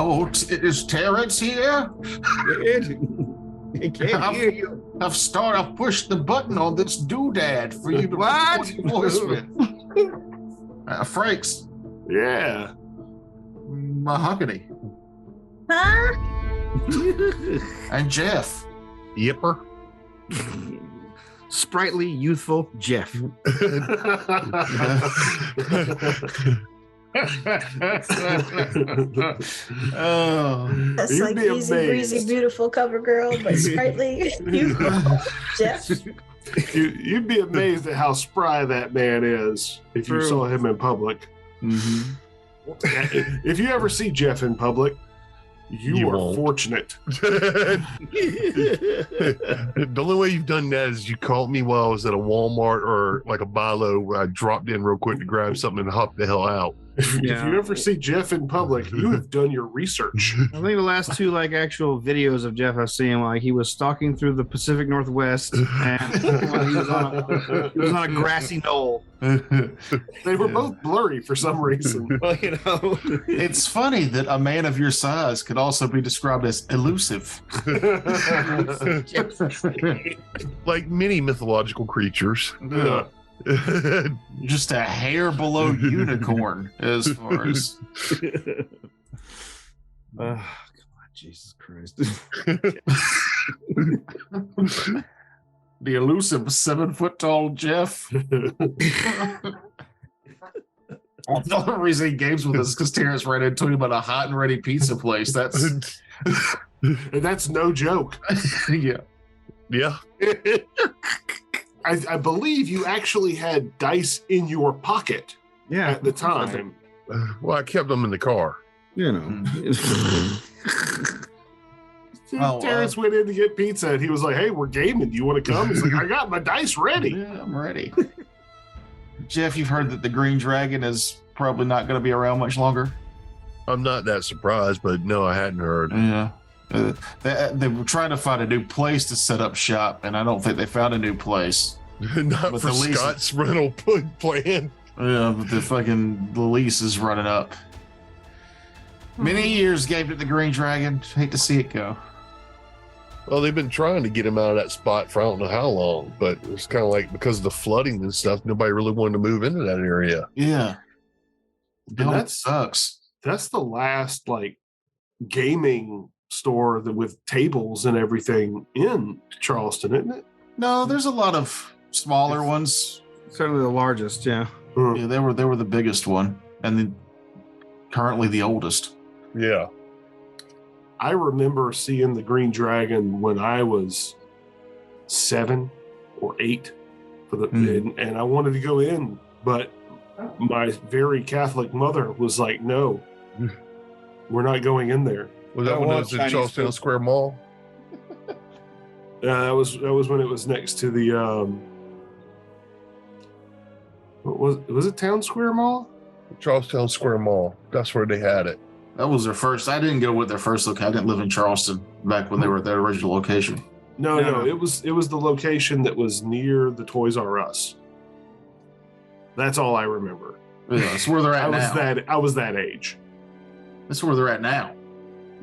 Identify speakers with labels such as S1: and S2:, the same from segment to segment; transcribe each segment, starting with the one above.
S1: Oh, is Terrence here?
S2: I can't hear you.
S1: I've pushed the button on this doodad for you to record your voice with. Franks.
S3: Yeah.
S1: Mahogany.
S4: Huh?
S1: And Jeff.
S5: Yipper.
S2: Sprightly, youthful Jeff.
S1: Oh,
S4: That's
S3: You'd
S4: like
S3: be
S4: easy breezy,
S3: amazed.
S4: beautiful cover girl, but sprightly. Jeff.
S3: You'd be amazed at how spry that man is if you
S2: True.
S3: saw him in public.
S1: mm-hmm.
S3: If you ever see Jeff in public, you are
S5: won't.
S3: fortunate.
S5: The only way you've done that is you called me while I was at a Walmart or like a Bilo where I dropped in real quick to grab something and hop the hell out.
S3: If you ever see Jeff in public, you have done your research.
S2: I think the last two actual videos of Jeff I've seen, he was stalking through the Pacific Northwest and he was on a grassy knoll.
S3: They were both blurry for some reason.
S2: Well,
S1: It's funny that a man of your size could also be described as elusive.
S5: Like many mythological creatures.
S3: Yeah.
S1: Just a hair below unicorn as far as
S2: come on, Jesus Christ.
S1: the elusive 7 foot tall Jeff. The only reason he games with us is because Terrence ran into him at a hot and ready pizza place. That's
S3: And that's no joke.
S1: yeah.
S5: Yeah.
S3: I believe you actually had dice in your pocket
S2: Yeah,
S3: at the time.
S5: Well, I kept them in the car.
S2: you know.
S1: Oh,
S3: Terrence went in to get pizza and he was like, "Hey, we're gaming. Do you want to come?" He's like, "I got my dice ready."
S1: Yeah, I'm ready. Jeff, you've heard that the Green Dragon is probably not going to be around much longer.
S5: I'm not that surprised, but no, I hadn't heard.
S1: Yeah. They were trying to find a new place to set up shop, and I don't think they found a new place.
S5: Not
S1: But
S5: for
S1: the lease-
S5: Scott's rental plan.
S1: Yeah, but the lease is running up. Many years gave it the Green Dragon. Hate to see it go.
S5: Well, they've been trying to get him out of that spot for I don't know how long, but it's kind of like because of the flooding and stuff, nobody really wanted to move into that area.
S1: Yeah.
S3: And
S1: That sucks.
S3: That's the last gaming store with tables and everything in Charleston, isn't it?
S1: No, there's a lot of smaller ones.
S2: Certainly the largest, yeah.
S1: Yeah, they were the biggest one, and then currently the oldest.
S5: Yeah.
S3: I remember seeing the Green Dragon when I was 7 or 8 and I wanted to go in, but my very Catholic mother was like, "No, we're not going in there."
S5: Was that when it was in Charlestown Square Mall?
S3: That was when it was next to the what was it Town Square Mall?
S5: Charlestown Square Mall. That's where they had it.
S1: That was their first. I didn't go with their first look. I didn't live in Charleston back when they were at their original location.
S3: No, it was the location that was near the Toys R Us. That's all I remember.
S1: Yeah, that's where they're at now.
S3: I was that age.
S1: That's where they're at now.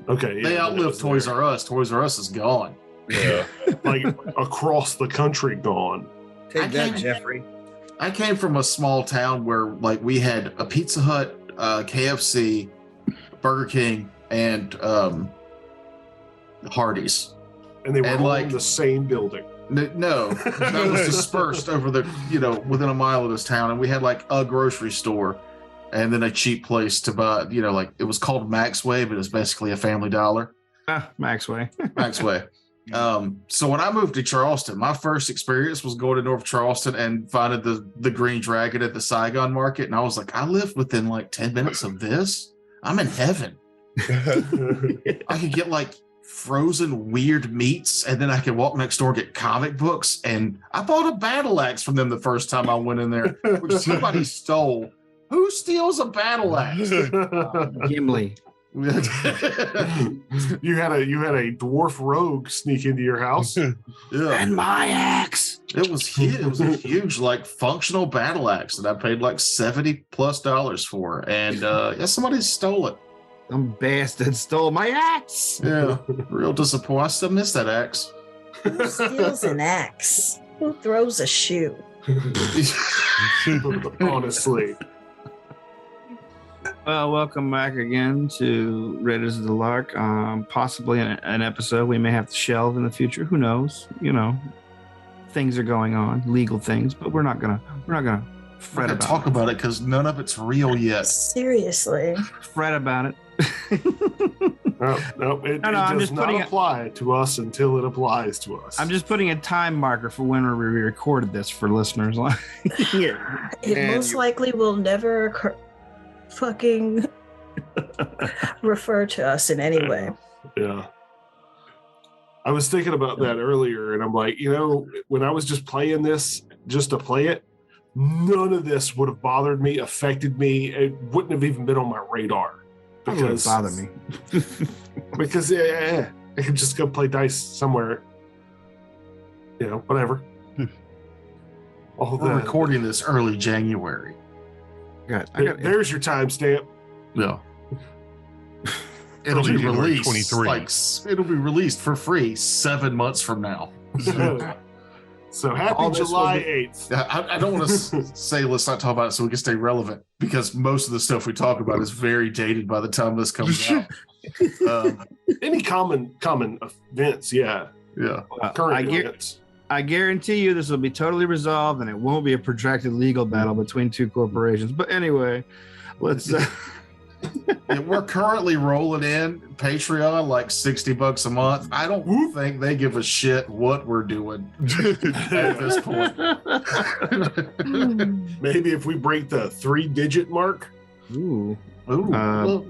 S3: Okay.
S1: They outlived Toys R Us. Toys R Us is gone.
S5: Yeah.
S3: Like across the country gone.
S2: Take that, Jeffrey.
S1: I came from a small town where we had a Pizza Hut, KFC, Burger King, and Hardee's.
S3: And they were all in the same building.
S1: No, that was dispersed over within a mile of this town. And we had a grocery store and then a cheap place to buy, it was called Maxway, but it's basically a Family Dollar.
S2: Maxway.
S1: Maxway. So when I moved to Charleston, my first experience was going to North Charleston and finding the Green Dragon at the Saigon Market. And I was like, I live within 10 minutes of this. I'm in heaven. I could get frozen weird meats, and then I could walk next door and get comic books. And I bought a battle axe from them the first time I went in there, which somebody stole. Who steals a battle axe?
S2: Gimli.
S3: You had a dwarf rogue sneak into your house.
S1: Yeah.
S2: And my axe.
S1: It was huge. It was a huge, functional battle axe that I paid $70+ for, and somebody stole it.
S2: Some bastard stole my axe.
S1: Yeah, real disappointed. I still miss that axe.
S4: Who steals an axe? Who throws a shoe?
S3: Honestly.
S2: Well, welcome back again to Raiders of the Lark. Possibly an episode we may have to shelve in the future. Who knows? You know, things are going on, legal things, but we're not gonna
S1: We're gonna talk about it because none of it's real yet.
S4: Seriously.
S2: fret about it.
S3: No, it
S2: I'm
S3: does
S2: just
S3: not
S2: putting
S3: apply to us until it applies to us.
S2: I'm just putting a time marker for when we recorded this for listeners. Yeah.
S4: It
S2: And
S4: most likely will never fucking refer to us in any way.
S3: Yeah. I was thinking about that earlier, and I'm like, when I was just playing this, just to play it, none of this would have bothered me, affected me. It wouldn't have even been on my radar.
S2: It wouldn't bother me.
S3: Because I could just go play dice somewhere. Whatever. All
S1: We're
S3: that.
S1: recording this early January.
S3: There's your timestamp.
S1: Yeah. It'll be
S5: January
S1: released
S5: 23.
S1: it'll be released for free 7 months from now.
S3: So happy
S2: All this
S3: July
S2: will
S3: 8th.
S1: I don't want to say let's not talk about it so we can stay relevant because most of the stuff we talk about is very dated by the time this comes out.
S3: Any common events, yeah.
S1: Yeah.
S3: Current events.
S2: I guarantee you this will be totally resolved and it won't be a protracted legal battle between two corporations. But anyway, let's.
S1: And we're currently rolling in Patreon like $60 a month. I don't think they give a shit what we're doing at this point.
S3: Maybe if we break the 3-digit mark.
S2: Ooh.
S1: Well,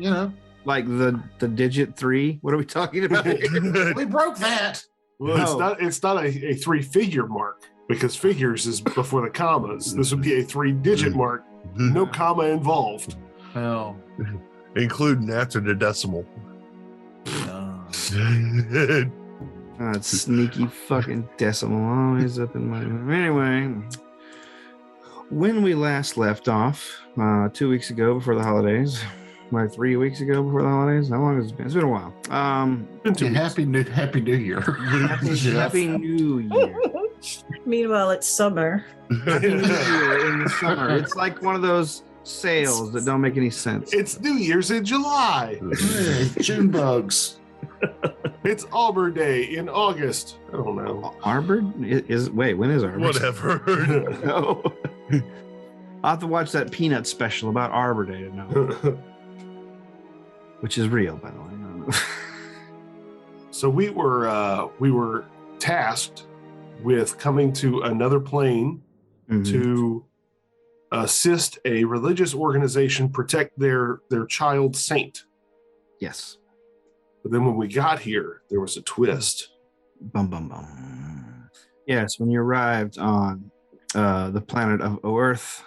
S2: Like the digit 3. What are we talking about?
S1: we broke that.
S3: Well, it's not a 3-figure mark because figures is before the commas. This would be a 3-digit mark, no comma involved.
S1: Oh.
S5: Including after the decimal.
S2: That sneaky fucking decimal always up in my. Anyway, when we last left off, 2 weeks ago before the holidays, like 3 weeks ago before the holidays. How long has it been? It's been a while.
S1: Happy New Year.
S2: Happy New Year.
S4: Meanwhile, it's summer.
S2: Happy New Year in the summer. It's like one of those sales that don't make any sense.
S3: It's New Year's in July.
S1: Hey, June bugs.
S3: It's Arbor Day in August. I don't know.
S2: Arbor is wait. When is Arbor?
S5: Whatever.
S2: No. I'll have to watch that Peanut special about Arbor Day to know, which is real, by the way.
S3: So we were tasked with coming to another plane to assist a religious organization protect their child saint.
S2: Yes.
S3: But then when we got here, there was a twist.
S2: Bum bum bum. Yes, when you arrived on the planet of Earth,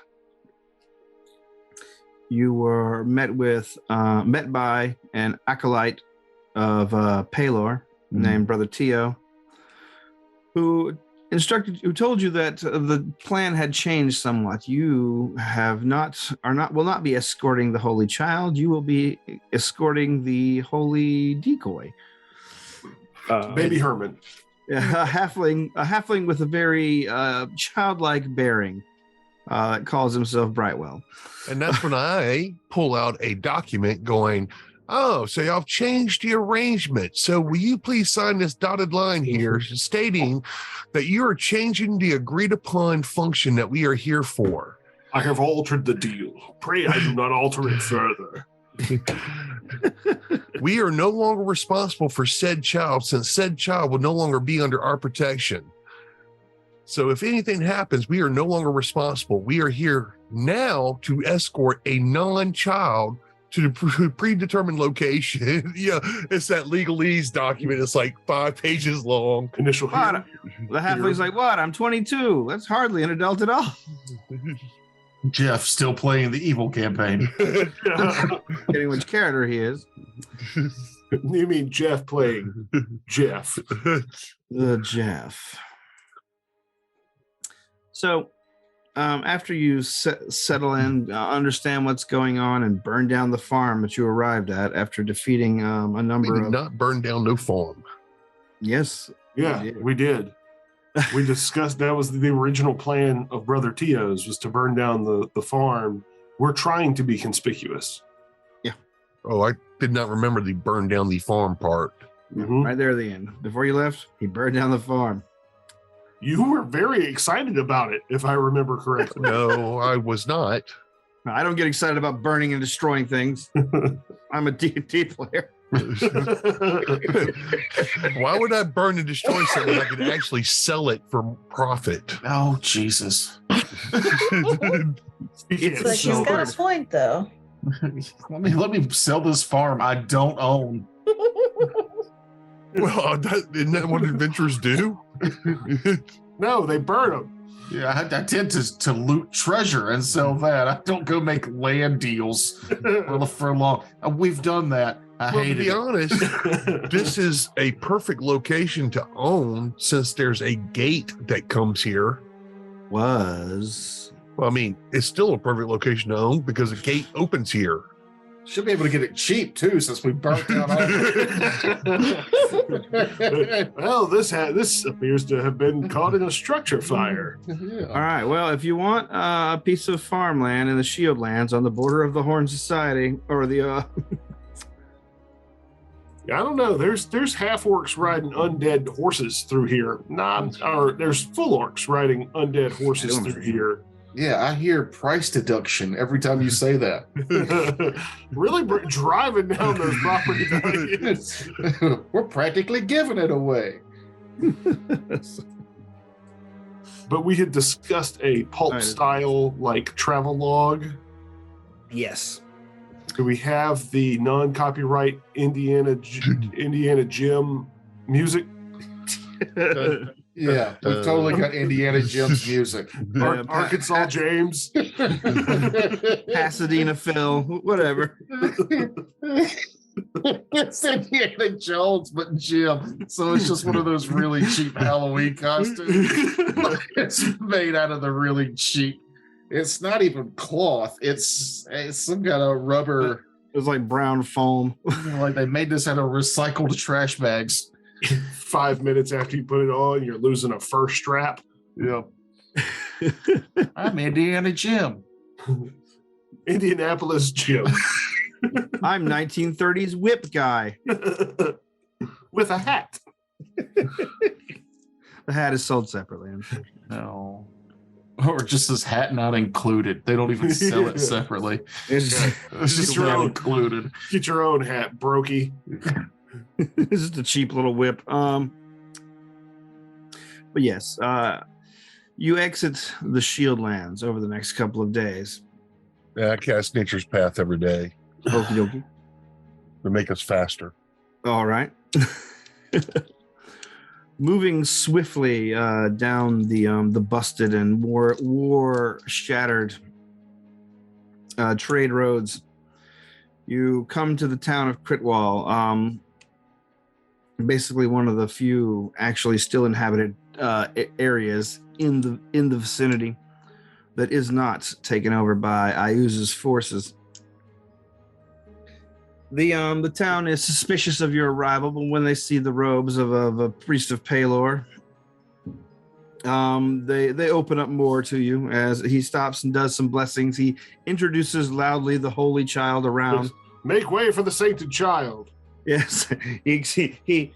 S2: you were met by an acolyte of Palor named Brother Tio, who told you that the plan had changed somewhat. You will not be escorting the Holy Child. You will be escorting the Holy Decoy,
S3: Baby Herman.
S2: a halfling with a very childlike bearing. Calls himself Brightwell.
S5: And that's when I pull out a document going, oh, so y'all changed the arrangement. So will you please sign this dotted line here stating that you are changing the agreed upon function that we are here for?
S3: I have altered the deal. Pray I do not alter it further.
S5: We are no longer responsible for said child, since said child will no longer be under our protection. So if anything happens, we are no longer responsible. We are here now to escort a non-child to the predetermined location. Yeah, it's that legalese document. It's like 5 pages long.
S3: Initial
S2: What? The halfling's like, what? I'm 22. That's hardly an adult at all.
S1: Jeff still playing the evil campaign.
S2: Getting which character he is.
S3: You mean Jeff playing Jeff?
S2: The Jeff. So After you settle in, understand what's going on, and burn down the farm that you arrived at after defeating a
S5: We
S2: number
S5: did
S2: of.
S5: not burn down no farm.
S2: Yes.
S3: Yeah, we did. We discussed that was the original plan of Brother Tio's, was to burn down the farm. We're trying to be conspicuous.
S5: Oh, I did not remember the burn down the farm part.
S3: Mhm.
S2: Right there at the end. Before you left, he burned down the farm.
S3: You were very excited about it, if I remember correctly.
S5: No, I was not.
S2: I don't get excited about burning and destroying things. I'm a D&D player.
S5: Why would I burn and destroy something I could actually sell it for profit?
S1: Oh, Jesus.
S3: It's
S4: But she's got a point, though.
S1: let me sell this farm I don't own.
S5: Well, isn't that what adventurers do?
S3: No, they burn them.
S1: Yeah, I tend to loot treasure and sell that. I don't go make land deals for long. We've done that. I
S5: Well, to
S1: hate
S5: be
S1: it.
S5: honest, this is a perfect location to own since there's a gate that comes here.
S2: Was.
S5: Well, I mean, it's still a perfect location to own because a gate opens here.
S1: Should be able to get it cheap too, since we burnt down all.
S3: Well, this appears to have been caught in a structure fire.
S2: All
S1: Yeah.
S2: right. Well, if you want a piece of farmland in the Shield Lands on the border of the Horn Society, or the
S3: I don't know. There's half orcs riding undead horses through here. Or there's full orcs riding undead horses through here.
S1: Yeah, I hear price deduction every time you say that.
S3: Really driving down those property values.
S1: We're practically giving it away.
S3: But we had discussed a pulp style like travel log.
S2: yes.
S3: Do we have the non-copyright Indiana Jim music?
S1: Yeah, we've totally got Indiana Jones music.
S3: Arkansas James.
S2: Pasadena Phil, whatever.
S1: It's Indiana Jones, but Jim. So it's just one of those really cheap Halloween costumes. It's made out of the really cheap. It's not even cloth. It's some kind of rubber.
S2: It was like brown foam.
S1: Like they made this out of recycled trash bags.
S3: 5 minutes after you put it on, you're losing a fur strap.
S1: Yeah. I'm Indiana Jim.
S3: Indianapolis Jim.
S2: I'm 1930s whip guy.
S3: With a hat.
S2: The hat is sold separately.
S1: No. Or just this hat not included. They don't even sell it
S3: Yeah.
S1: separately.
S2: It's
S1: It's just
S3: your
S1: not
S3: own.
S1: included.
S3: Get your own hat, brokey.
S2: just a cheap little whip. But yes, you exit the Shield Lands over the next couple of days.
S5: Yeah, I cast Nature's Path every day
S2: Okie dokie.
S5: to make us faster.
S2: All right. Moving swiftly down the busted and war shattered trade roads, you come to the town of Critwall. Basically, one of the few actually still inhabited areas in the vicinity that is not taken over by Iuza's forces. The town is suspicious of your arrival, but when they see the robes of a priest of Palor, they open up more to you as he stops and does some blessings. He introduces loudly the Holy Child around.
S3: Make way for the sainted child.
S2: Yes, he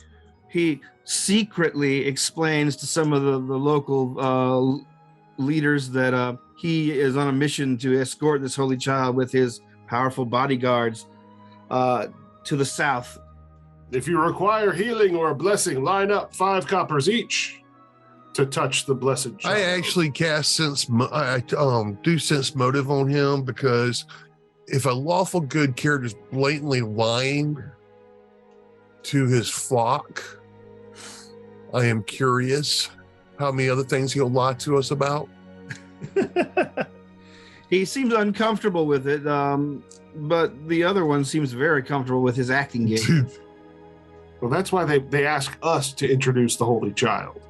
S2: secretly explains to some of the local leaders that he is on a mission to escort this Holy Child with his powerful bodyguards to the south.
S3: If you require healing or a blessing, line up 5 coppers each to touch the blessed child.
S5: I actually cast do sense motive on him, because if a lawful good character is blatantly lying to his flock, I am curious how many other things he'll lie to us about.
S2: He seems uncomfortable with it, but the other one seems very comfortable with his acting gig.
S3: Well, that's why they ask us to introduce the Holy Child.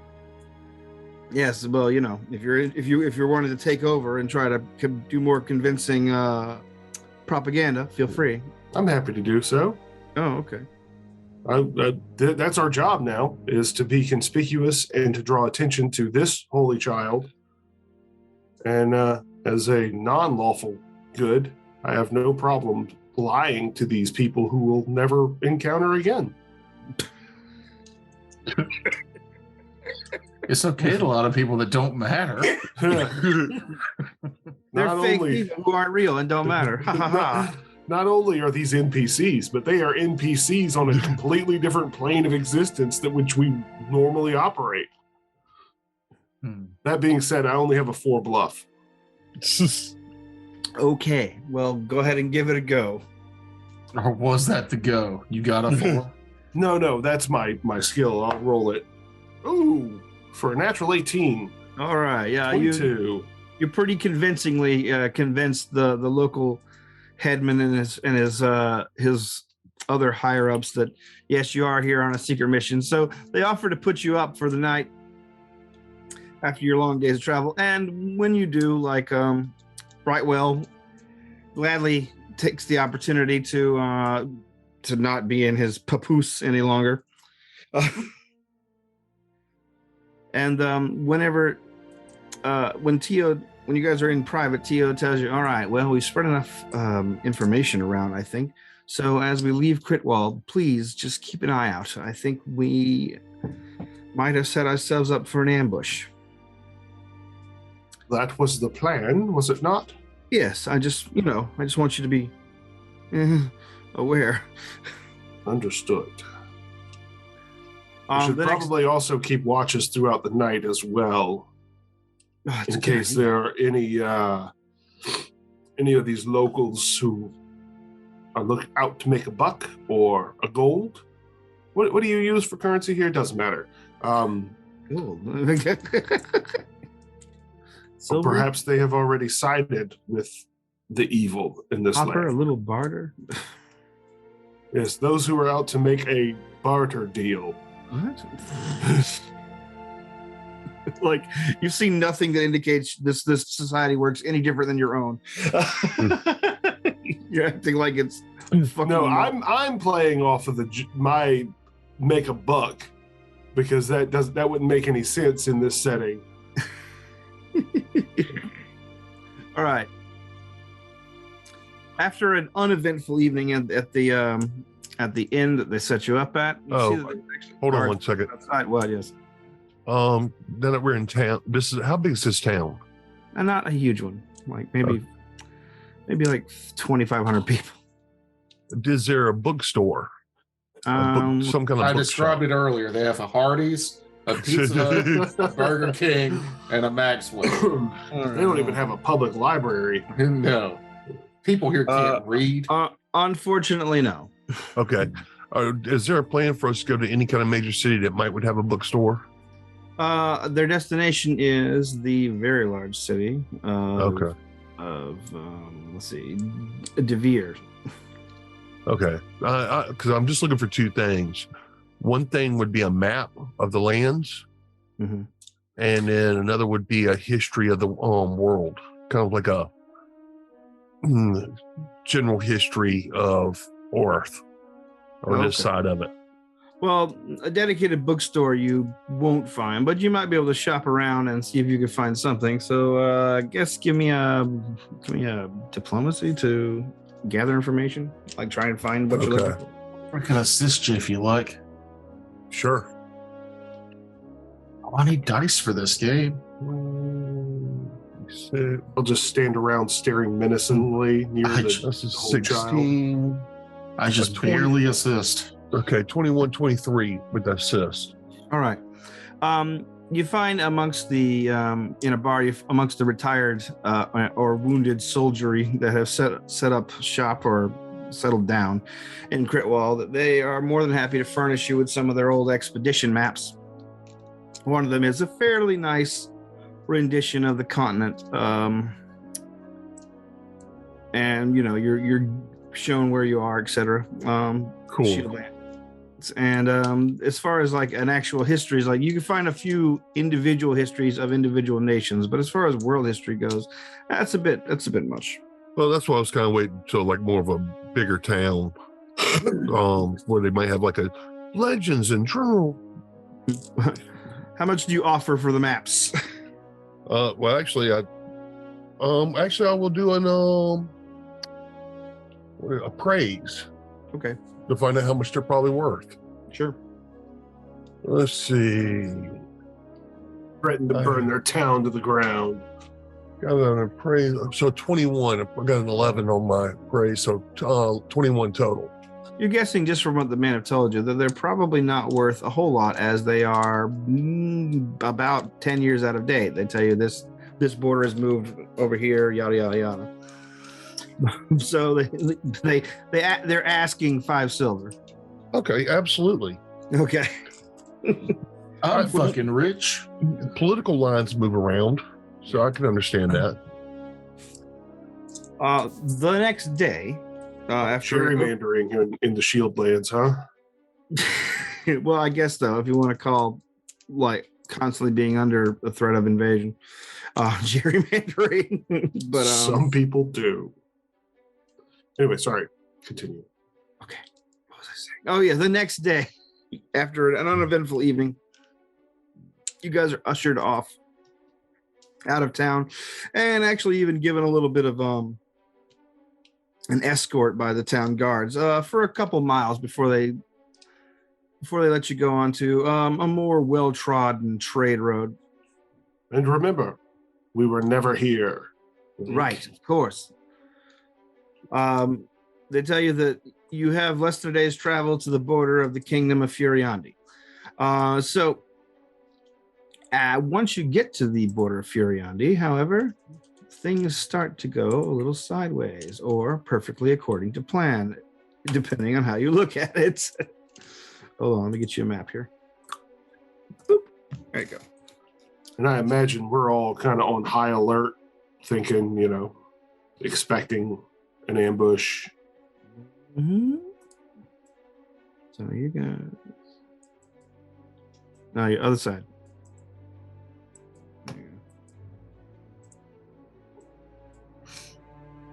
S2: Yes, well, if you're wanting to take over and try to do more convincing propaganda, feel free.
S3: I'm happy to do so.
S2: Oh, okay.
S3: That's our job now, is to be conspicuous and to draw attention to this holy child. And as a non-lawful good, I have no problem lying to these people who will never encounter again.
S1: It's okay to a lot of people that don't matter.
S2: They're fake people who aren't real and don't matter. Ha ha ha.
S3: Not only are these NPCs, but they are NPCs on a completely different plane of existence than which we normally operate. That being said, I only have a 4 bluff.
S2: Okay, well, go ahead and give it a go.
S1: Or was that the go? You got a 4?
S3: No, that's my skill. I'll roll it. Ooh, for a natural 18.
S2: All right, yeah,
S3: 22.
S2: You're pretty convincingly convinced the local headman and his other higher ups that yes, you are here on a secret mission. So they offer to put you up for the night after your long days of travel, and when you do, Brightwell gladly takes the opportunity to not be in his papoose any longer. And when you guys are in private, Tio tells you, all right, well, we've spread enough information around, I think. So as we leave Critwall, please just keep an eye out. I think we might have set ourselves up for an ambush.
S3: That was the plan, was it not?
S2: Yes, I just want you to be aware.
S3: Understood. We should probably also keep watches throughout the night as well, in case there are any of these locals who are out to make a buck or a gold. What do you use for currency here? Doesn't matter.
S2: Gold.
S3: Or perhaps they have already sided with the evil in this land.
S2: A little barter.
S3: Yes, those who are out to make a barter deal.
S2: What? Like, you've seen nothing that indicates this society works any different than your own. You're acting like it's fucking.
S3: No, I'm playing off of my make a buck, because that wouldn't make any sense in this setting.
S2: All right. After an uneventful evening at the inn that they set you up at.
S5: Hold on 1 second.
S2: Outside. What? Yes.
S5: Now that we're in town, how big is this town?
S2: Not a huge one. Like maybe like 2,500 people.
S5: Is there a bookstore? Some kind of
S1: I
S5: bookshop?
S1: described it earlier. They have a Hardee's, a Pizza Hut, a Burger King, and a Maxwell.
S3: They don't even have a public library.
S1: No. People here can't read.
S2: Unfortunately, no.
S5: Okay. Is there a plan for us to go to any kind of major city that would have a bookstore?
S2: Their destination is the very large city of let's see, De Vere.
S5: Okay. Because I'm just looking for 2 things. One thing would be a map of the lands,
S2: mm-hmm.
S5: and then another would be a history of the world, kind of like a general history of Orth, or this side of it.
S2: Well, a dedicated bookstore you won't find, but you might be able to shop around and see if you can find something. So I guess give me a diplomacy to gather information, like try and find what you're looking for.
S1: I can assist you if you like.
S5: Sure.
S1: I need dice for this game.
S3: I'll just stand around staring menacingly near
S5: This is 16.
S3: Child.
S1: I just barely assist.
S5: Okay, 21, 23 with the assist.
S2: All right. You find amongst the in a bar, amongst the retired or wounded soldiery that have set up shop or settled down in Critwall, that they are more than happy to furnish you with some of their old expedition maps. One of them is a fairly nice rendition of the continent, and you're shown where you are, etc.
S5: Cool.
S2: And as far as like an actual history, is like you can find a few individual histories of individual nations, but as far as world history goes, that's a bit much.
S5: Well, that's why I was kind of waiting until like more of a bigger town, where they might have like a legends and journal.
S2: How much do you offer for the maps?
S5: Well, actually, I will do a praise
S2: Okay,
S5: to find out how much they're probably worth.
S2: sure.
S5: Let's see.
S3: Threatened to burn their town to the ground.
S5: Got an appraise. So 21. I got an 11 on my appraise. So 21 total.
S2: You're guessing just from what the men have told you that they're probably not worth a whole lot, as they are about 10 years out of date. They tell you this border has moved over here, yada yada yada. So they're asking 5 silver.
S5: Okay, absolutely.
S2: Okay.
S1: I'm fucking rich.
S5: Political lines move around, so I can understand that.
S2: The next day, after
S3: Gerrymandering in the Shield Lands, huh?
S2: well, I guess though, if you want to call like constantly being under a threat of invasion, gerrymandering. But
S3: some people do. Anyway, sorry. Continue.
S2: Okay. What was I saying? Oh yeah, the next day, after an uneventful evening, you guys are ushered off out of town, and actually even given a little bit of an escort by the town guards for a couple miles before they let you go onto a more well-trodden trade road.
S3: And remember, we were never here.
S2: Right, of course. They tell you that you have less than a day's travel to the border of the kingdom of Furiandi. So once you get to the border of Furiandi, however, things start to go a little sideways or perfectly according to plan, depending on how you look at it. Hold on, let me get you a map here. Boop. There you go.
S3: And I imagine we're all kind of on high alert, thinking, expecting an ambush.
S2: Mm-hmm. So you guys. No, your other side.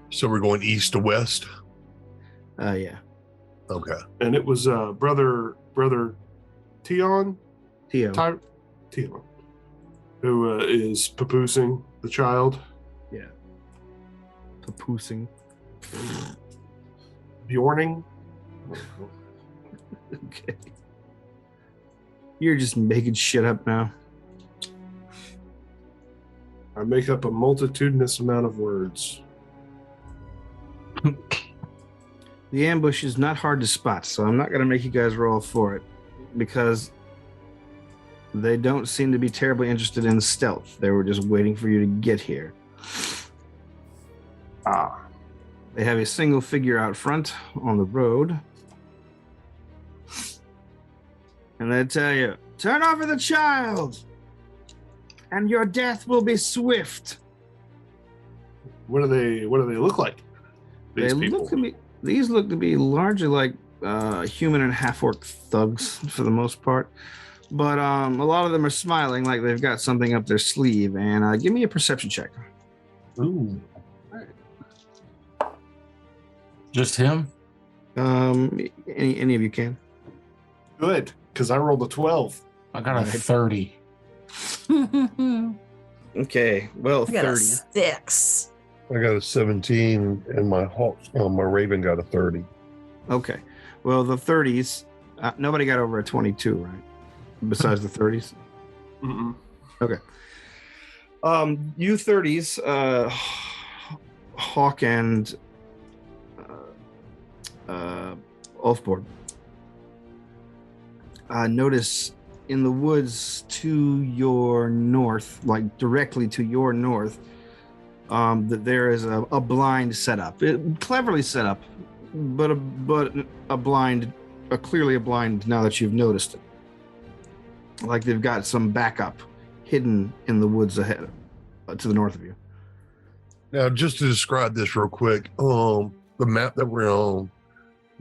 S5: So we're going east to west?
S2: Yeah.
S5: Okay.
S3: And it was brother Tion?
S2: Tio.
S3: Tion. Who is papoosing the child.
S2: Yeah. Papoosing.
S3: Bjorning.
S2: Okay. You're just making shit up now.
S3: I make up a multitudinous amount of words.
S2: The ambush is not hard to spot, so I'm not going to make you guys roll for it because they don't seem to be terribly interested in stealth. They were just waiting for you to get here. They have a single figure out front on the road. And they tell you, turn over the child, and your death will be swift.
S3: What do they look like? These
S2: These look to be largely like human and half-orc thugs for the most part. But a lot of them are smiling like they've got something up their sleeve. And give me a perception check.
S1: Ooh. Just him?
S2: Any of you can.
S3: Good, because I rolled a 12.
S1: I got a 30.
S2: Okay, well,
S4: I got
S2: 30.
S4: a 6.
S5: I got a 17, and my raven got a 30.
S2: Okay, well, the 30s, nobody got over a 22, right? Besides the 30s?
S3: Mm-mm.
S2: Okay. You 30s, Hawk and Ulfborg, notice in the woods to your north, like directly to your north, that there is a blind setup. Cleverly set up, but a blind, clearly a blind now that you've noticed it. Like they've got some backup hidden in the woods ahead, to the north of you.
S5: Now, just to describe this real quick, the map that we're on,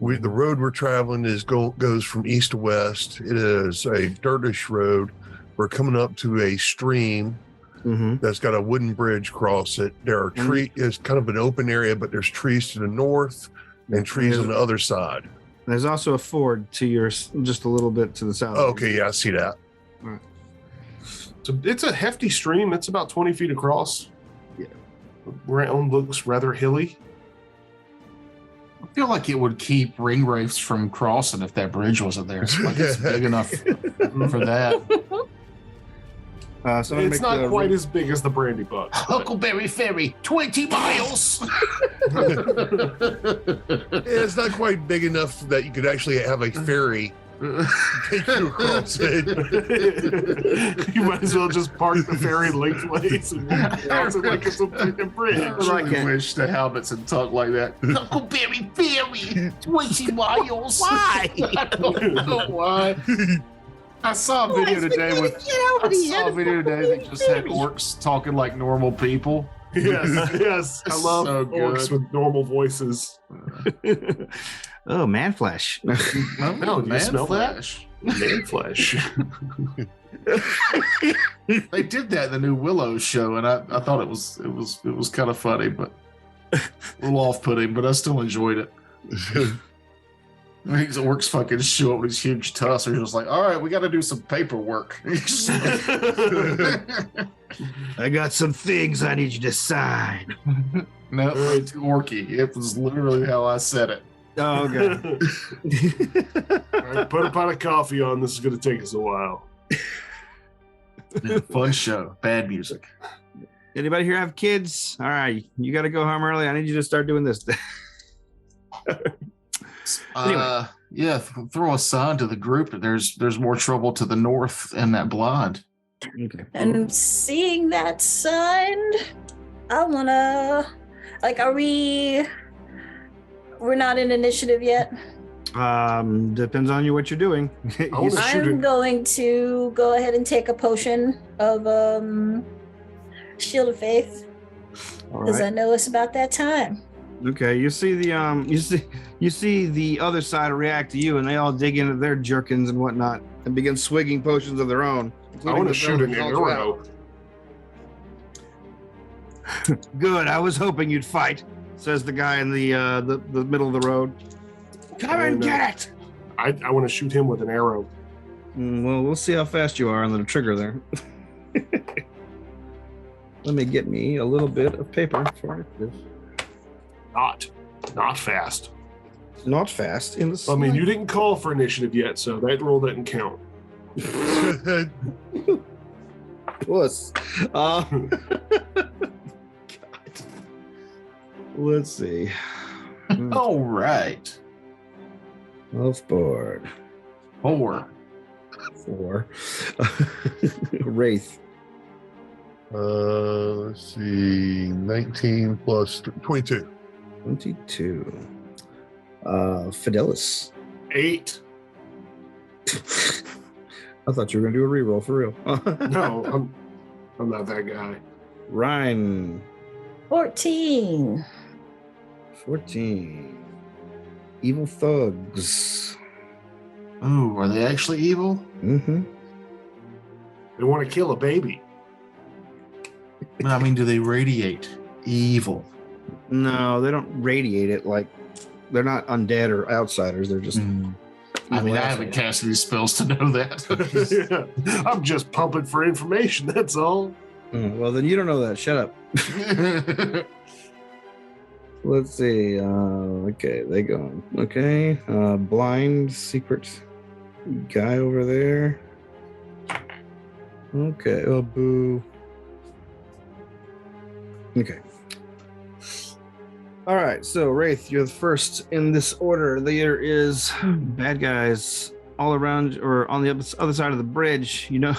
S5: The road we're traveling goes from east to west. It is a dirtish road. We're coming up to a stream that's got a wooden bridge across it. There are trees. It's kind of an open area, but there's trees to the north and trees on the other side.
S2: There's also a ford to just a little bit to the south.
S5: Oh, okay, yeah, I see that.
S2: Right.
S3: So it's a hefty stream. It's about 20 feet across.
S2: Yeah.
S3: Ground looks rather hilly.
S1: I feel like it would keep ring wraiths from crossing if that bridge wasn't there. It's like it's big enough for that.
S2: So
S3: it's not quite as big as the Brandy Buck.
S1: Huckleberry Ferry, 20 miles.
S5: It's not quite big enough that you could actually have a ferry take you across it.
S3: You might as well just park the ferry lengthways and walk across it like it's a freaking bridge.
S1: I really wish the Halberts had talked like that. Huckleberry Ferry, 20 miles.
S4: Why?
S1: I don't know why. I saw a video today that just had orcs talking like normal people.
S3: Yes. I love
S1: So
S3: orcs
S1: good.
S3: with normal voices.
S2: Oh, man flesh.
S3: No, do you smell that?
S1: flesh.
S3: Man flesh.
S1: They did that in the new Willow show, and I thought it was kind of funny, but a little off-putting. But I still enjoyed it. These orcs fucking show up with these huge tusks. They're just like, all right, we got to do some paperwork.
S2: I got some things I need you to sign.
S1: No, it's orky. It was literally how I said it.
S2: Oh, okay.
S3: All right, put a pot of coffee on. This is going to take us a while.
S1: Yeah, fun show. Bad music.
S2: Anybody here have kids? All right, you got to go home early. I need you to start doing this. Anyway.
S1: Yeah, throw a sign to the group that there's more trouble to the north in that blind.
S2: Okay.
S4: And seeing that sign, I wanna we're not in initiative yet.
S2: Depends on what you're doing.
S3: wanna shoot
S4: I'm
S3: it.
S4: going to go ahead and take a potion of Shield of Faith
S2: All
S4: because
S2: right.
S4: I know it's about that time.
S2: Okay, you see the other side react to you, and they all dig into their jerkins and whatnot, and begin swigging potions of their own.
S3: I want to shoot an arrow.
S2: Good. I was hoping you'd fight, says the guy in the middle of the road. Come and get it.
S3: I want to shoot him with an arrow.
S2: Well, we'll see how fast you are on the trigger there. Let me get me a little bit of paper for this.
S3: Not fast.
S2: Not fast in the.
S3: I mean, you didn't call for initiative yet, so that roll doesn't count.
S2: Plus. God. Let's see.
S1: All right.
S2: Off board.
S1: 4.
S2: 4. Wraith.
S5: Let's see, 19 plus 22.
S2: 22. Fidelis.
S3: 8.
S2: I thought you were gonna do a reroll for real.
S3: No, I'm not that guy.
S2: Ryan.
S4: 14.
S2: 14. Evil thugs.
S1: Ooh, are they actually evil?
S2: Mm-hmm.
S3: They want to kill a baby.
S1: I mean, do they radiate evil?
S2: No, they don't radiate it like they're not undead or outsiders. They're just.
S1: I mean, I haven't cast any spells to know that.
S3: I'm just pumping for information. That's all.
S2: Well, then you don't know that. Shut up. Let's see. Okay, they go. Okay. Blind secret guy over there. Okay. Oh, boo. Okay. All right. So, Wraith, you're the first in this order. There is bad guys all around, or on the other side of the bridge. You know,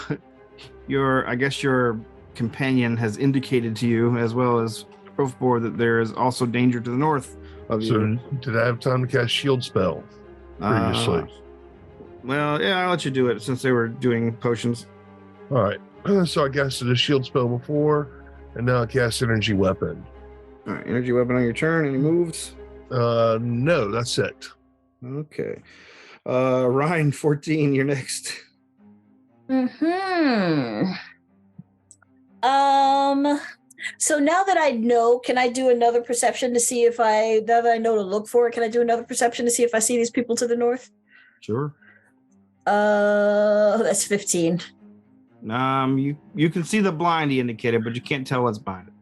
S2: I guess your companion has indicated to you, as well as Board, that there is also danger to the north of
S5: So,
S2: you.
S5: did I have time to cast shield spell previously?
S2: Well, yeah, I'll let you do it since they were doing potions.
S5: All right. So I casted a shield spell before, and now I cast energy weapon.
S2: All right, energy weapon on your turn. Any moves?
S5: No, that's it.
S2: Okay. Ryan, 14, you're next.
S4: So now that I know, can I do another perception to see if now that I know to look for it, can I do another perception to see if I see these people to the north?
S2: Sure.
S4: That's 15.
S2: You can see the blind he indicated, but you can't tell what's behind it.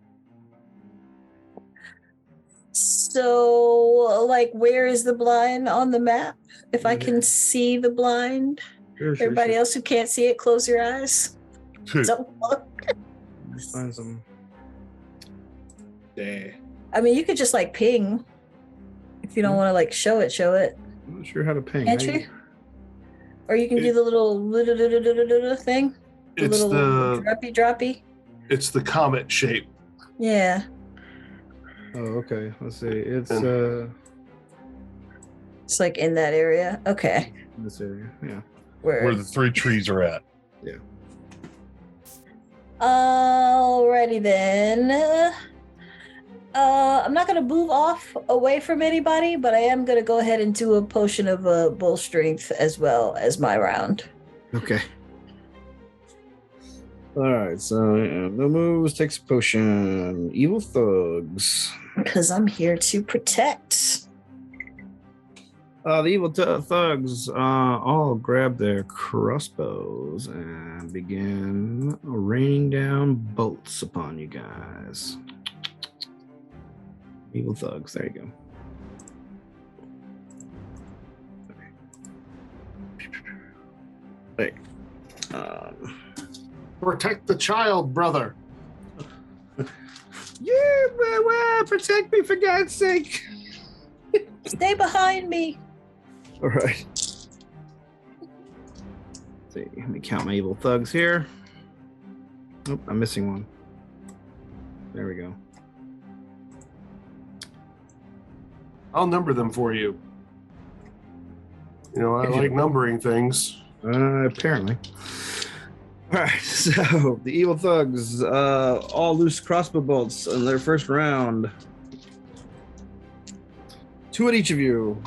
S4: So, like, where is the blind on the map? If I can see the blind,
S2: Sure.
S4: everybody else who can't see it, close your eyes. Don't look.
S2: Let's find some.
S3: Yeah.
S4: I mean, you could just like ping if you don't want to like show it.
S2: I'm not sure how to ping.
S4: Can't you? Or you can do the little thing. The
S3: It's
S4: little droppy.
S3: It's the comet shape.
S4: Yeah.
S2: Oh, okay. Let's see. It's
S4: It's like in that area. Okay.
S2: in this area. Yeah.
S5: Where the 3 trees are at.
S2: Yeah.
S4: Alrighty then. I'm not gonna move off away from anybody, but I am gonna go ahead and do a potion of bull strength as well as my round.
S2: Okay. All right. So no moves. Takes a potion. Evil thugs.
S4: Because I'm here to protect.
S2: The evil thugs all grab their crossbows and begin raining down bolts upon you guys. Evil thugs. There you go. Hey.
S3: Protect the child, brother.
S2: Yeah, well, protect me for God's sake.
S4: Stay behind me.
S2: All right. Let's see, let me count my evil thugs here. Nope, I'm missing one. There we go.
S3: I'll number them for you. You know, I like numbering things.
S2: Apparently. All right, so the evil thugs all loose crossbow bolts in their first round. 2 at each of you,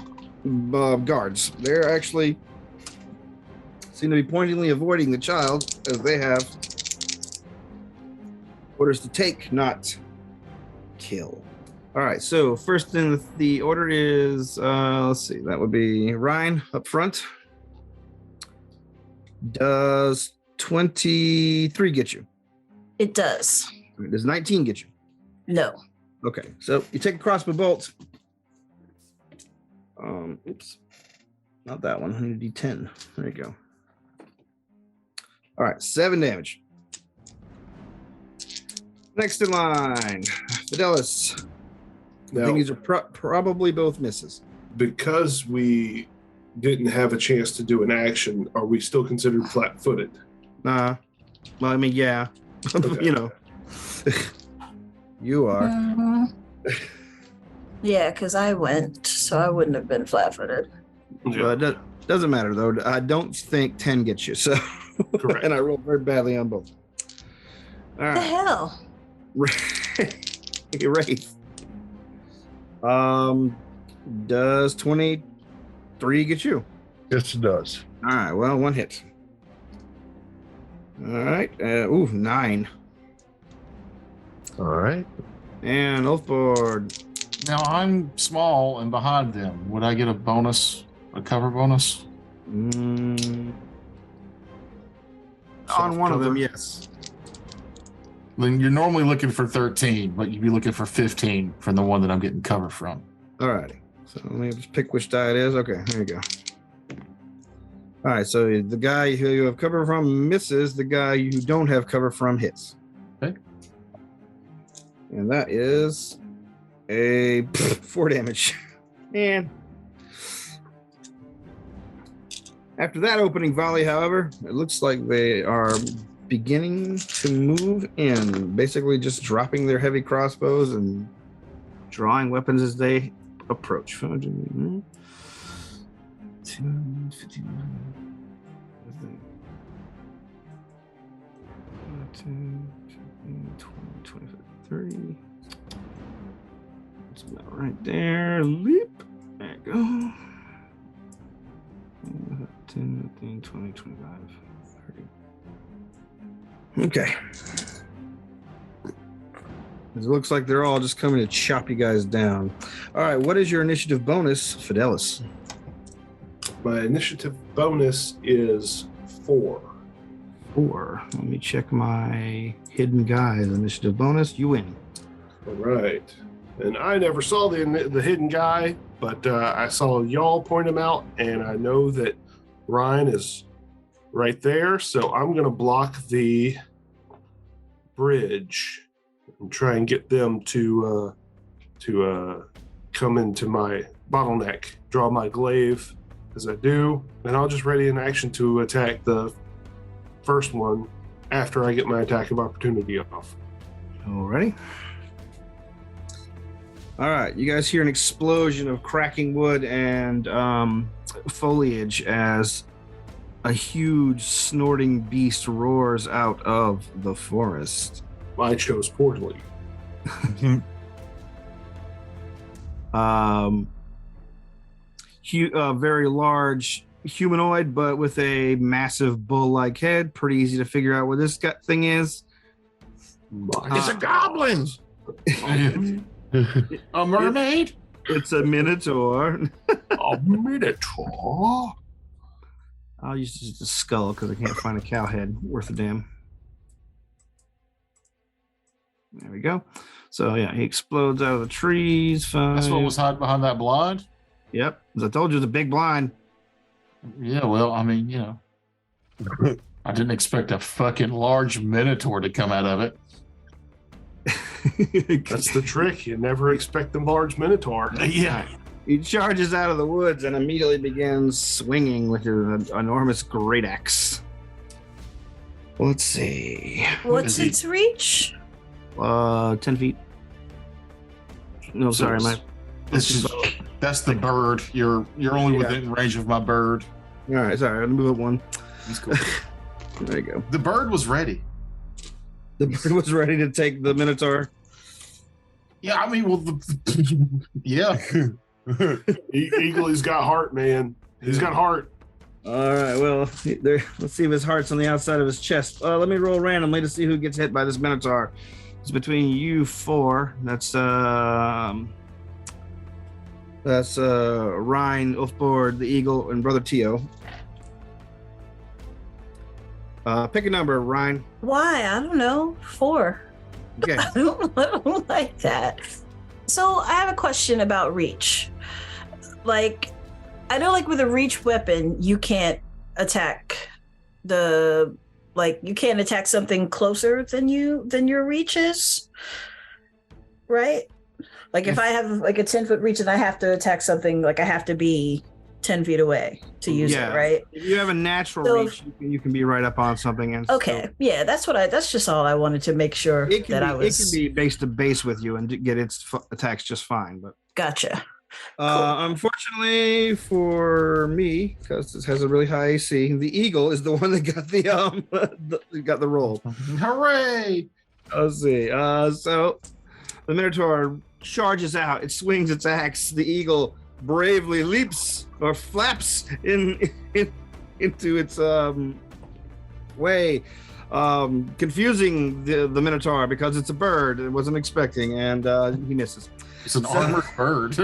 S2: guards. They're actually seem to be pointedly avoiding the child as they have orders to take, not kill. All right, so first in the order is, let's see, that would be Ryan up front. Does 23 get you?
S4: It does.
S2: Does 19 get you?
S4: No.
S2: Okay, so you take a crossbow bolt. Oops, not that one. I need a D10. There you go. All right, 7 damage. Next in line, Fidelis. I think these are probably both misses.
S3: Because we didn't have a chance to do an action, are we still considered flat-footed?
S2: Well, I mean, yeah.
S3: Okay.
S2: You know, you are.
S4: Yeah, because I went, so I wouldn't have been flat-footed.
S2: But it doesn't matter, though. I don't think 10 gets you, so.
S3: Correct.
S2: And I rolled very badly on both. All
S4: What the
S2: right.
S4: hell?
S2: Wraith. Does 23 get you?
S5: Yes, it does.
S2: All right, well, 1 hit. All right. 9.
S5: All right.
S2: And Oathboard.
S1: Now I'm small and behind them. Would I get a bonus, a cover bonus?
S2: On one of them, yes.
S1: Then you're normally looking for 13, but you'd be looking for 15 from the one that I'm getting cover from.
S2: All righty. So let me just pick which die it is. Okay, there you go. All right, so the guy who you have cover from misses. The guy you don't have cover from hits.
S1: Okay.
S2: And that is a 4 damage. And after that opening volley, however, it looks like they are beginning to move in, basically just dropping their heavy crossbows and drawing weapons as they approach. 10, 15, 20, 25, 30. That's about right there. Leap. There you go. 15, 20, 25, 30. Okay. It looks like they're all just coming to chop you guys down. All right, what is your initiative bonus, Fidelis?
S3: My initiative bonus is 4.
S2: 4. Let me check my hidden guys initiative bonus. You win.
S3: All right. And I never saw the hidden guy, but I saw y'all point him out, and I know that Ryan is right there. So I'm going to block the bridge and try and get them to come into my bottleneck. Draw my glaive as I do, and I'll just ready an action to attack the first one after I get my attack of opportunity off.
S2: Alrighty. All right, you guys hear an explosion of cracking wood and foliage as a huge snorting beast roars out of the forest.
S3: I chose poorly.
S2: Very large humanoid, but with a massive bull-like head. Pretty easy to figure out what this thing is.
S5: It's a goblin.
S1: A mermaid?
S2: It's a minotaur.
S3: A minotaur?
S2: I'll use just a skull because I can't find a cow head worth a damn. There we go. So yeah, he explodes out of the trees.
S1: That's what was hiding behind that blind?
S2: Yep. As I told you, it's a big blind.
S1: Yeah, well, I mean, you know. I didn't expect a fucking large minotaur to come out of it.
S3: That's the trick. You never expect the large minotaur.
S1: Yeah.
S2: He charges out of the woods and immediately begins swinging with his enormous great axe. Let's see.
S4: What's its reach?
S2: 10 feet. No, sorry, my.
S1: It's just, that's the bird. You're only within range of my bird.
S2: All right, sorry, I'm gonna move it one.
S1: That's cool.
S2: There you go.
S1: The bird was ready.
S2: The bird was ready to take the minotaur.
S1: Yeah, I mean, well, yeah.
S3: Eagle's got heart, man. He's got heart.
S2: All right, well, let's see if his heart's on the outside of his chest. Let me roll randomly to see who gets hit by this minotaur. It's between you four. That's Ryan, Ulfborg, the Eagle, and Brother Tio. Pick a number, Ryan.
S4: Why? I don't know. 4.
S2: Okay.
S4: I don't like that. So I have a question about reach. Like, I know, like with a reach weapon, you can't attack you can't attack something closer than your reach is, right? Like if I have like a 10-foot reach and I have to attack something, like I have to be 10 feet away to use it, right?
S2: If you have a natural reach, you can be right up on something. And
S4: okay, yeah, that's just all I wanted to make sure
S2: it can
S4: that
S2: be, It can be base to base with you and get its attacks just fine. But
S4: gotcha. Cool.
S2: Unfortunately for me, because this has a really high AC, the Eagle is the one that got got the roll.
S1: Hooray!
S2: Let's see. So the Minotaur charges out. It swings its axe. The Eagle bravely leaps or flaps into its way, confusing the Minotaur because it's a bird it wasn't expecting, and he misses.
S1: It's an armored bird.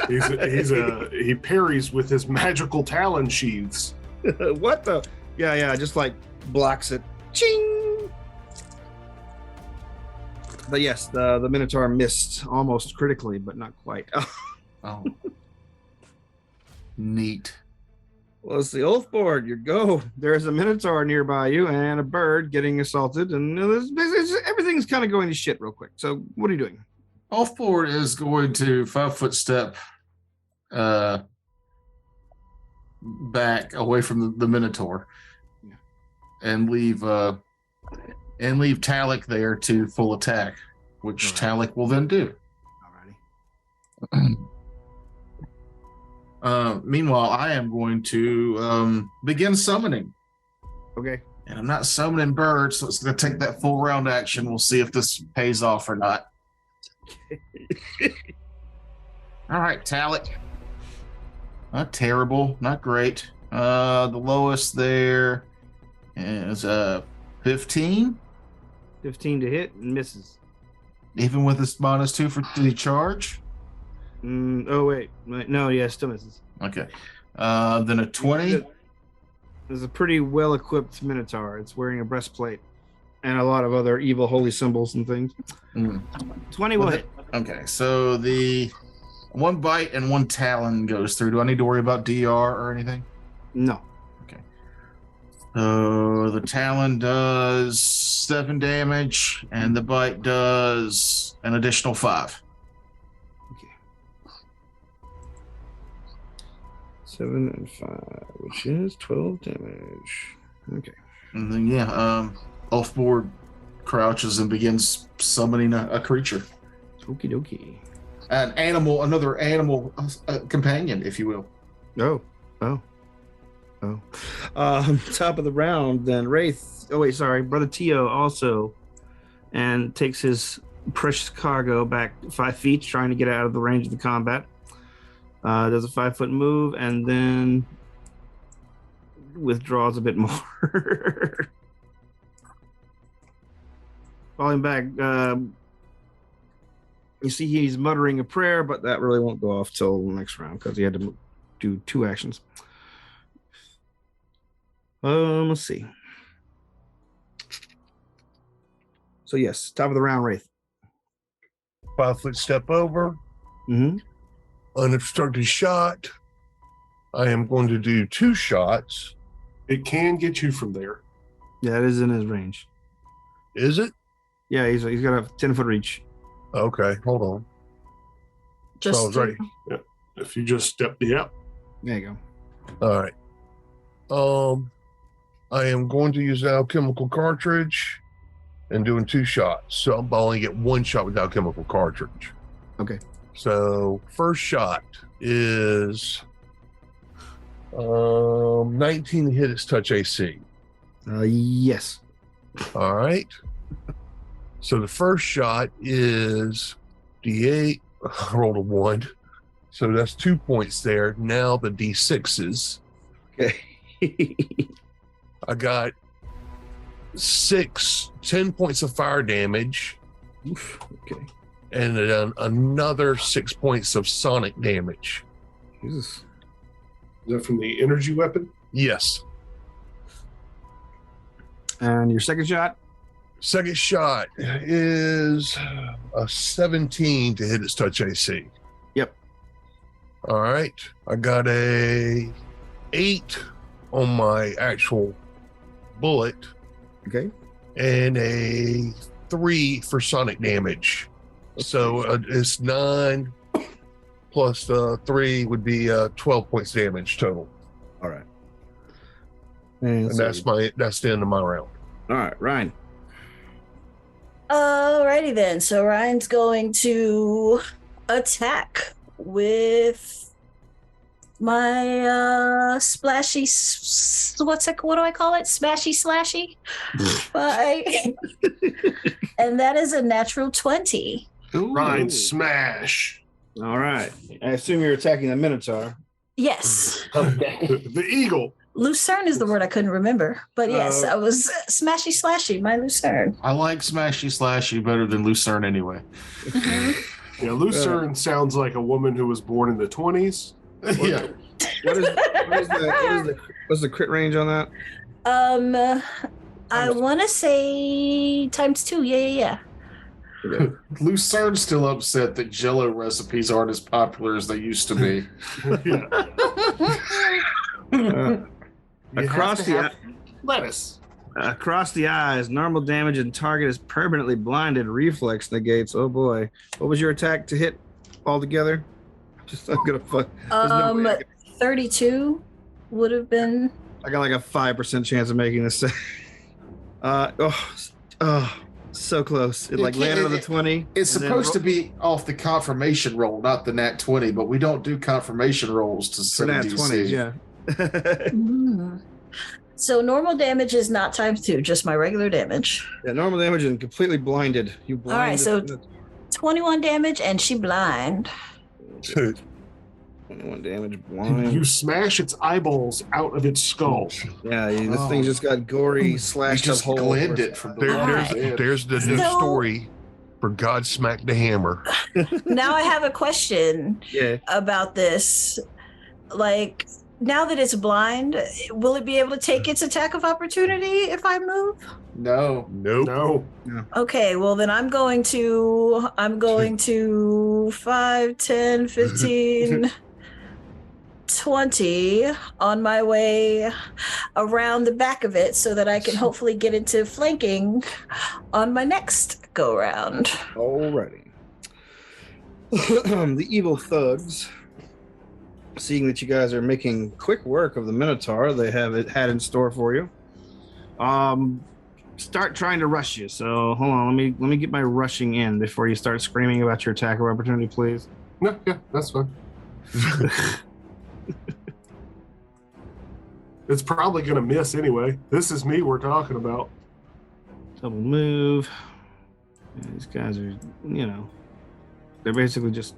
S3: He parries with his magical talon sheaths.
S2: What the? Yeah, just like blocks it. Ching! But yes, the Minotaur missed almost critically, but not quite.
S1: Oh. Neat.
S2: Well, it's the Ulfborg. You go. There's a Minotaur nearby you and a bird getting assaulted, and everything's kind of going to shit real quick. So, what are you doing?
S1: Ulfborg is going to 5-foot step back away from the Minotaur, and leave Talik there to full attack, which Talik will then do.
S2: Alrighty.
S1: Meanwhile, I am going to begin summoning.
S2: Okay.
S1: And I'm not summoning birds, so it's going to take that full round action. We'll see if this pays off or not. All right, Talik. Not terrible, not great. The lowest there is 15,
S2: 15 to hit and misses.
S1: even with this -2 for the charge.
S2: Oh wait, no, yeah, still misses.
S1: Okay. Then a 20.
S2: There's a pretty well-equipped Minotaur. It's wearing a breastplate and a lot of other evil holy symbols and things. 20 will hit.
S1: Okay, so the one bite and one talon goes through. Do I need to worry about DR or anything?
S2: No.
S1: So the talon does 7 damage, and the bite does an additional 5.
S2: Okay. 7 and 5, which is 12 damage. Okay.
S1: And then Elfboard crouches and begins summoning a creature,
S2: Okie dokie.
S1: another animal companion, if you will.
S2: Oh. Top of the round, then Wraith. Oh wait, sorry, Brother Tio also, and takes his precious cargo back 5 feet, trying to get out of the range of the combat. Does a 5-foot move and then withdraws a bit more. Falling back. You see, he's muttering a prayer, but that really won't go off till the next round because he had to do 2 actions. Let's see. So yes, top of the round, Wraith.
S5: 5-foot step over,
S2: Mm-hmm.
S5: unobstructed shot. I am going to do 2 shots.
S3: It can get you from there.
S2: Yeah, it is in his range.
S5: Is it?
S2: Yeah, he's got a 10-foot reach.
S5: Okay, hold on.
S4: Just
S5: So I was ready.
S3: If you just step the up.
S2: There you
S5: All right. I am going to use the alchemical cartridge and doing 2 shots. So I'll only get 1 shot with the alchemical cartridge.
S2: Okay.
S5: So first shot is 19 to hit its touch AC.
S2: go. Yes.
S5: All right. So the first shot is D8. I rolled a 1. So that's 2 points there. Now the D6s.
S2: Okay.
S5: I got 10 points of fire damage
S2: Okay.
S5: and then another 6 points of sonic damage.
S2: Jesus.
S3: Is that from the energy weapon?
S5: Yes.
S2: And your second shot?
S5: Second shot is a 17 to hit its touch AC.
S2: Yep.
S5: All right. I got a 8 on my actual bullet
S2: Okay.
S5: and a 3 for sonic damage. So it's 9 plus 3 would be 12 points damage total.
S2: All right.
S5: And that's the end of my round.
S2: All right, Ryan.
S4: Alrighty then. So Ryan's going to attack with my splashy. What do I call it? Smashy slashy. And that is a natural 20.
S3: Ryan, smash.
S2: All right. I assume you're attacking the Minotaur.
S4: Yes.
S3: The eagle.
S4: Lucerne is the word I couldn't remember. But yes, I was smashy slashy, my Lucerne.
S1: I like Smashy Slashy better than Lucerne anyway.
S3: Yeah, Lucerne sounds like a woman who was born in the 20s.
S1: Yeah.
S2: What's the crit range on that?
S4: I want to say times 2. Yeah.
S1: Lucerne's still upset that Jello recipes aren't as popular as they used to be.
S2: Across the
S3: lettuce.
S2: Across the eyes, normal damage and target is permanently blinded. Reflex negates. Oh boy. What was your attack to hit altogether? Just I'm gonna fuck.
S4: 32 would have been.
S2: I got like a 5% chance of making this. So close. It like landed on the 20.
S1: It's supposed to be off the confirmation roll, not the nat 20, but we don't do confirmation rolls to set
S2: nat
S1: DC.
S2: 20s, yeah.
S4: So normal damage is not times 2, just my regular damage.
S2: Yeah, normal damage and completely blinded. You blinded.
S4: All right, so 21 damage and she blind.
S2: 21 damage.
S3: You
S2: Blind.
S3: smash its eyeballs out of its skull.
S2: Yeah, this
S1: Oh.
S2: thing's just got gory,
S1: We
S2: slashed
S1: just
S2: up holes.
S1: glenned it from the
S5: There's the new
S4: So-
S5: story for God Smack the Hammer.
S4: Now I have a question
S2: Yeah.
S4: about this. Like, now that it's blind, will it be able to take its attack of opportunity if I move?
S1: No.
S5: Nope.
S3: No.
S4: Okay, well then I'm going to 5, 10, 15, 20 on my way around the back of it so that I can hopefully get into flanking on my next go round.
S2: Alrighty. The evil thugs, seeing that you guys are making quick work of the Minotaur they have it had in store for you, start trying to rush you. So hold on, let me get my rushing in before you start screaming about your attack of opportunity, please.
S3: No, yeah, that's fine. It's probably going to miss anyway. This is me we're talking about.
S2: Double move. Yeah, these guys are, they're basically just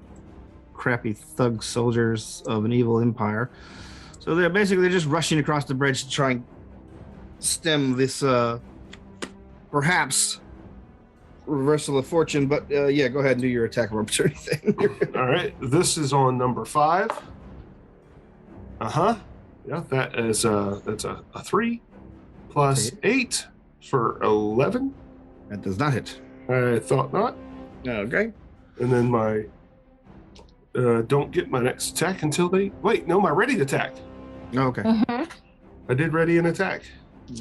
S2: crappy thug soldiers of an evil empire. So they're just rushing across the bridge to try and stem this perhaps reversal of fortune. But yeah, go ahead and do your attack of opportunity thing.
S3: All right. This is on number 5. Uh-huh. Yeah, that's a 3 plus 8 for 11.
S2: That does not hit.
S3: I thought not.
S2: Okay.
S3: And then my don't get my next attack until they my ready attack.
S2: Okay.
S3: I did ready an attack.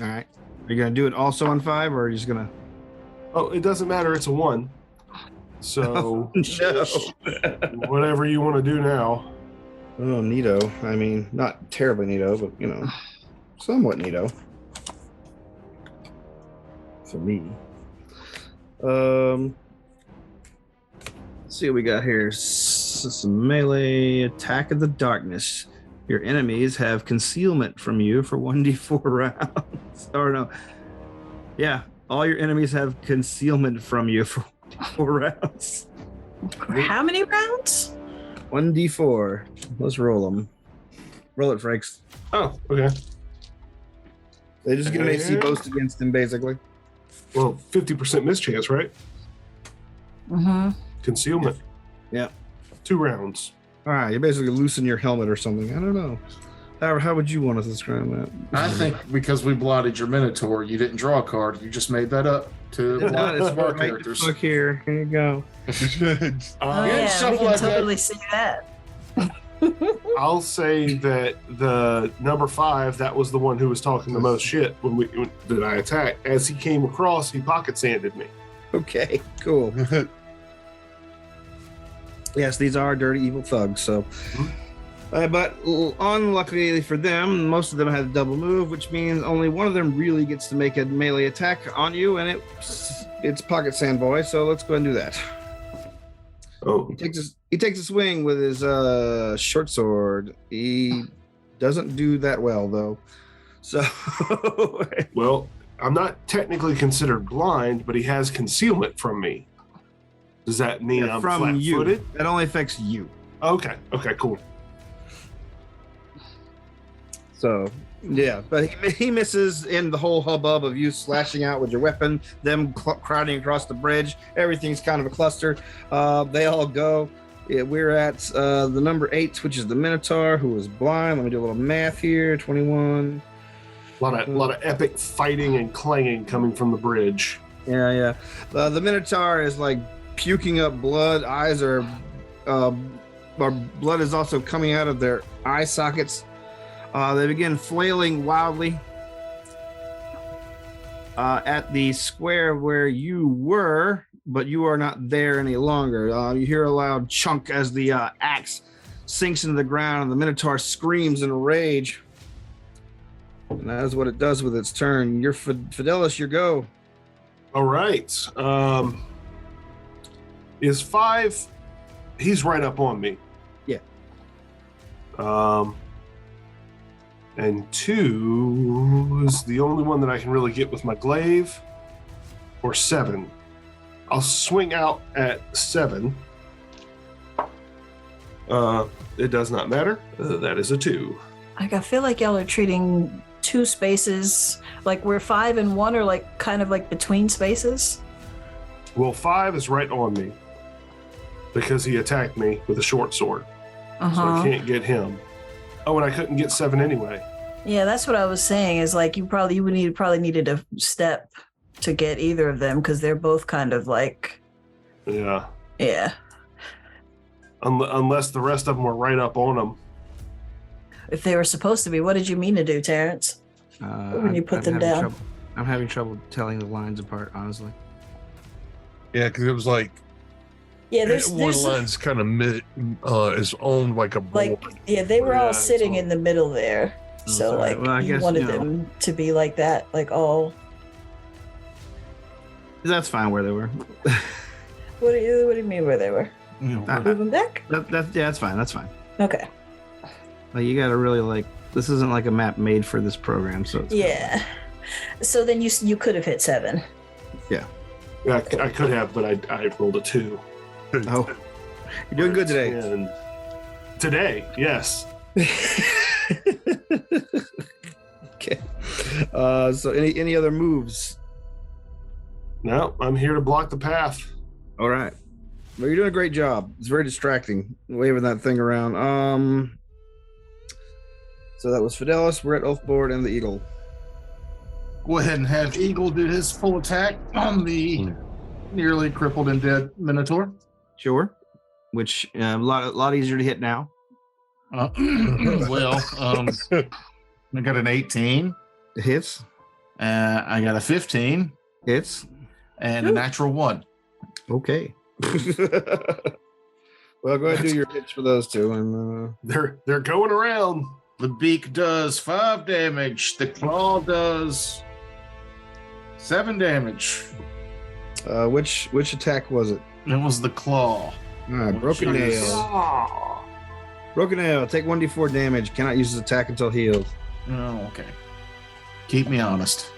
S2: All right. Are you gonna do it also on 5, or are you just gonna?
S3: Oh, it doesn't matter. It's a 1. So
S2: No.
S3: whatever you want to do now.
S2: Oh, neato. I mean, not terribly neato, but somewhat neato. For me. Let's see what we got here. Some melee attack of the darkness. Your enemies have concealment from you for 1d4 rounds. Or no. Yeah, all your enemies have concealment from you for 1d4 rounds.
S4: How many rounds?
S2: 1d4. Let's roll them. Roll it, Franks.
S3: Oh, okay.
S2: They just get an AC boost against him, basically.
S3: Well, 50% mischance, right?
S4: Mm-hmm.
S3: Concealment.
S2: Yeah.
S3: 2 rounds.
S2: All right, you basically loosen your helmet or something. I don't know. How would you want to describe that?
S1: I think because we blotted your Minotaur, you didn't draw a card. You just made that up to blot
S2: It's
S1: our
S2: right
S1: characters.
S2: Look here. Here you go.
S4: Oh
S1: Yeah,
S4: yeah,
S1: stuff
S4: we can
S1: like that.
S4: totally see that.
S3: I'll say that the number 5, that was the one who was talking the most shit that I attacked. As he came across, he pocket sanded me.
S2: Okay, cool. Yes, these are dirty, evil thugs. So, but unluckily for them, most of them had a double move, which means only one of them really gets to make a melee attack on you, and it's Pocket Sand Boy. So let's go ahead and do that.
S3: Oh,
S2: He takes a swing with his short sword. He doesn't do that well though. So
S3: well, I'm not technically considered blind, but he has concealment from me. Does that mean I'm
S2: from you,
S3: flat-footed?
S2: that only affects you.
S3: Okay, cool.
S2: So yeah, but he misses in the whole hubbub of you slashing out with your weapon, them crowding across the bridge. Everything's kind of a cluster. They all go. Yeah, we're at the number 8, which is the Minotaur, who is blind. Let me do a little math here. 21.
S3: A lot of epic fighting and clanging coming from the bridge.
S2: Yeah. The Minotaur is like puking up blood. Eyes are, or blood is also coming out of their eye sockets. They begin flailing wildly at the square where you were, but you are not there any longer. You hear a loud chunk as the axe sinks into the ground, and the Minotaur screams in rage. And that is what it does with its turn. You're Fidelis, your go.
S3: All right. Is 5? He's right up on me.
S2: Yeah.
S3: And 2 is the only one that I can really get with my glaive. Or 7. I'll swing out at 7. It does not matter. That is a 2.
S4: Like, I feel like y'all are treating 2 spaces like we're 5 and 1 are like kind of like between spaces.
S3: Well, 5 is right on me because he attacked me with a short sword. So I can't get him. Oh, and I couldn't get 7 anyway.
S4: Yeah, that's what I was saying. Is like you would needed a step to get either of them because they're both kind of like.
S3: Yeah.
S4: Yeah.
S3: Unless the rest of them were right up on them.
S4: If they were supposed to be, what did you mean to do, Terrence? When you put them down?
S2: I'm having trouble telling the lines apart, honestly.
S5: Yeah, because it was like
S4: Yeah, there's
S5: one line's kind of is owned like a board.
S4: like they were all
S3: Yeah,
S4: sitting
S3: so-
S4: in the middle there. So
S2: sorry.
S4: like
S2: Well, I
S4: you
S2: guess,
S4: wanted
S2: you know.
S4: them to be like that, like all.
S2: That's fine where they were.
S4: What do you mean where they were?
S1: You know,
S4: Move them back?
S2: That's fine. That's fine.
S4: Okay.
S2: Like you got to really like. This isn't like a map made for this program, so it's
S4: Yeah. So then you could have hit 7.
S3: Yeah, I could have, but I rolled a 2.
S2: Oh, you're doing good today.
S3: And today, yes.
S2: Okay. So any other moves?
S3: No, I'm here to block the path.
S2: All right. Well, you're doing a great job. It's very distracting waving that thing around. So that was Fidelis, we're at Oathboard, and the Eagle.
S1: go ahead and have Eagle do his full attack on the nearly crippled and dead Minotaur.
S2: Sure. Which a lot easier to hit now.
S1: Well, I got an 18.
S2: It hits.
S1: I got a 15
S2: Hits.
S1: and a natural 1.
S2: Okay. Well, go ahead and do your hits for those two, and
S3: They're going around.
S1: The beak does 5 damage. The claw does 7 damage.
S2: which attack was it?
S1: It was the claw.
S2: All right, broken
S1: Jeez.
S2: nail. Broken nail. Take 1d4 damage. Cannot use his attack until healed.
S1: Oh, okay. Keep me honest.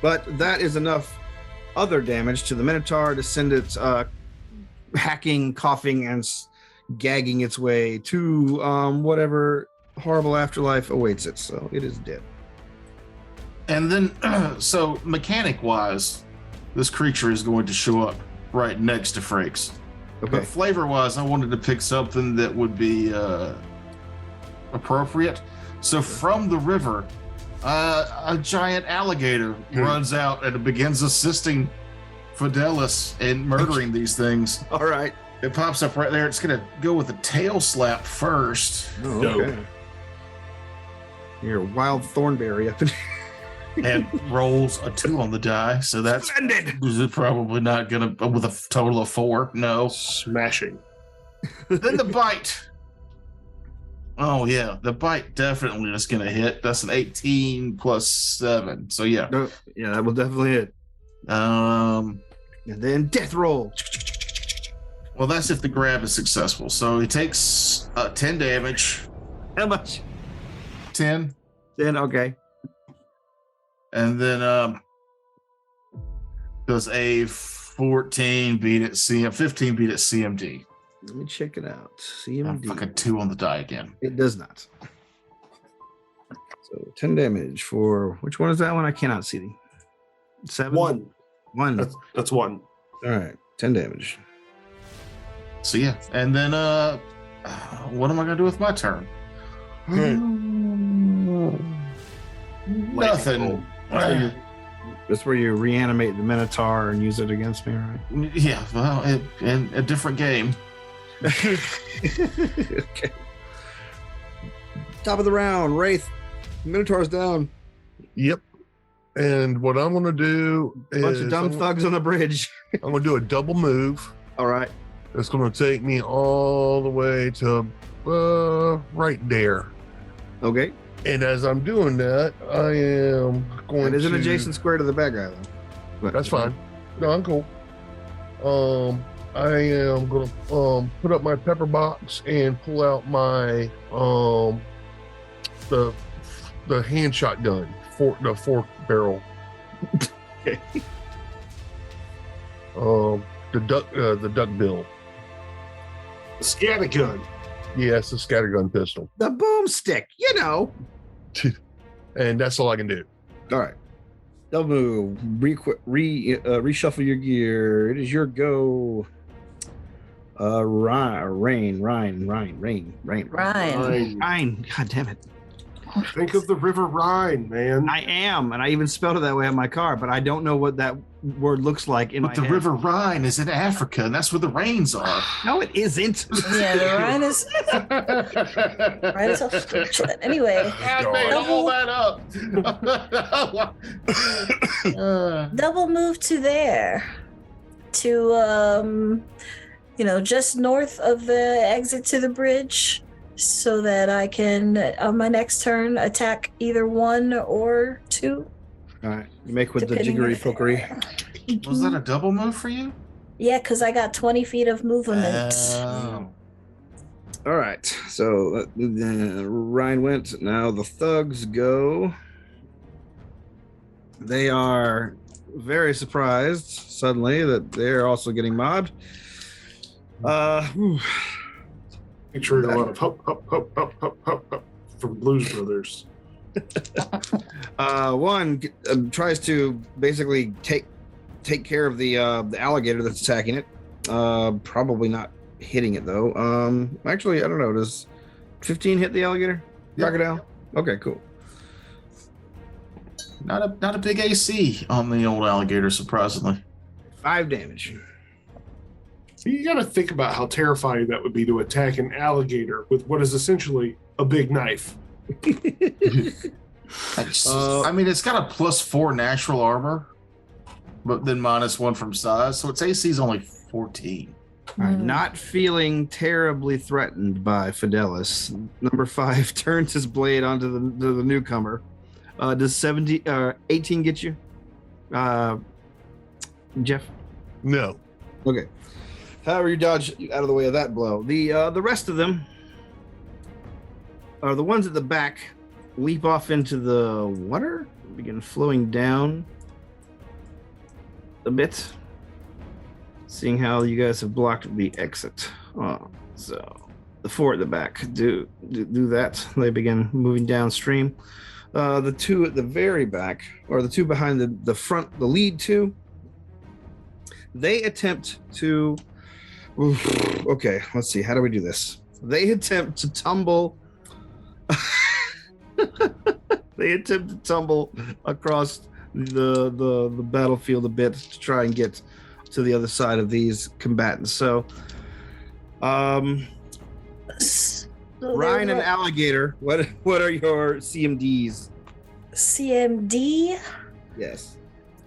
S2: But that is enough other damage to the Minotaur to send it hacking, coughing, and gagging its way to whatever horrible afterlife awaits it. So it is dead.
S1: And then, so mechanic-wise, this creature is going to show up right next to Frakes.
S2: Okay.
S1: But flavor-wise, I wanted to pick something that would be appropriate. So from the river, a giant alligator runs out and begins assisting Fidelis in murdering these things.
S2: All right.
S1: It pops up right there. It's going to go with a tail slap first.
S2: Oh,
S3: Dope.
S2: okay. You're a wild thornberry up in
S1: And rolls a 2 on the die. So that's
S2: Splendid.
S1: probably not going to, with a total of 4. No.
S3: Smashing.
S1: Then the bite. Oh, yeah. The bite definitely is going to hit. That's an 18 plus 7. So, yeah.
S2: No, yeah, that will definitely hit. And then death roll.
S1: Well, that's if the grab is successful. So he takes 10 damage.
S2: How much?
S1: 10.
S2: Then okay.
S1: And then does a 14 beat at 15 beat at CMD.
S2: Let me check it out.
S1: I'm
S2: CMD.
S1: fucking 2 on the die again.
S2: It does not. So 10 damage for which one is that one? I cannot see. 7?
S3: 1.
S2: One.
S3: That's 1.
S2: All right. 10 damage.
S1: So yeah. And then what am I gonna do with my turn? Nothing.
S2: That's where you reanimate the Minotaur and use it against me, right?
S1: Yeah, well, in a different game.
S2: Okay. Top of the round, Wraith. Minotaur's down.
S5: Yep. And what I'm going to do is
S2: Bunch of dumb thugs on the bridge.
S5: I'm going to do a double move.
S2: All right.
S5: It's going to take me all the way to right there.
S2: Okay.
S5: And as I'm doing that, I am going
S2: It is an
S5: to...
S2: adjacent square to the bad guy, though. But-
S5: That's fine. No, I'm cool. I am going to put up my pepper box and pull out my the hand shotgun, the 4-barrel.
S2: Okay.
S5: The duck bill.
S3: Scattergun.
S5: Yes, a scattergun pistol.
S2: The boomstick, you know.
S5: And that's all I can do.
S2: All right. Double move. Reshuffle your gear. It is your go. Ryan.
S3: Rhine.
S2: God damn it.
S3: Think of the River Rhine, man.
S2: I am, and I even spelled it that way on my car, but I don't know what that word looks like in
S1: But
S2: my
S1: the
S2: head.
S1: River Rhine is in Africa, and that's where the rains are.
S2: No, it isn't.
S4: Yeah, the Rhine is right as a anyway.
S1: I made all that up.
S4: Double move to there. To just north of the exit to the bridge, so that I can on my next turn attack either 1 or 2.
S2: All right, you make with the
S4: depending
S2: jiggery
S4: if-
S2: pokery.
S1: Was that a double move for you?
S4: Yeah, because I got 20 feet of movement.
S1: Oh.
S2: All right, so Ryan went. Now the thugs go. They are very surprised suddenly that they're also getting mobbed.
S3: Picturing a lot of hop from Blues Brothers.
S2: One tries to basically take care of the alligator that's attacking it. Probably not hitting it though. Actually, I don't know. Does 15 hit the alligator?
S1: Yep.
S2: Crocodile? Okay, cool.
S1: Not a big AC on the old alligator, surprisingly.
S2: 5 damage.
S3: You got to think about how terrifying that would be to attack an alligator with what is essentially a big knife.
S1: I mean, it's got a +4 natural armor, but then -1 from size, so its AC is only 14.
S2: I'm not feeling terribly threatened by Fidelis. Number 5 turns his blade onto the newcomer. Does 18 get you? Jeff?
S5: No.
S2: Okay. However, you dodge out of the way of that blow. The rest of them are the ones at the back leap off into the water, begin flowing down a bit, seeing how you guys have blocked the exit. So the 4 at the back do that. They begin moving downstream. The 2 at the very back, or the 2 behind the front, the lead 2, they attempt to. Okay, let's see. How do we do this? They attempt to tumble. They attempt to tumble across the battlefield a bit to try and get to the other side of these combatants. So, Ryan and Alligator, what are your CMDs?
S4: CMD
S2: Yes.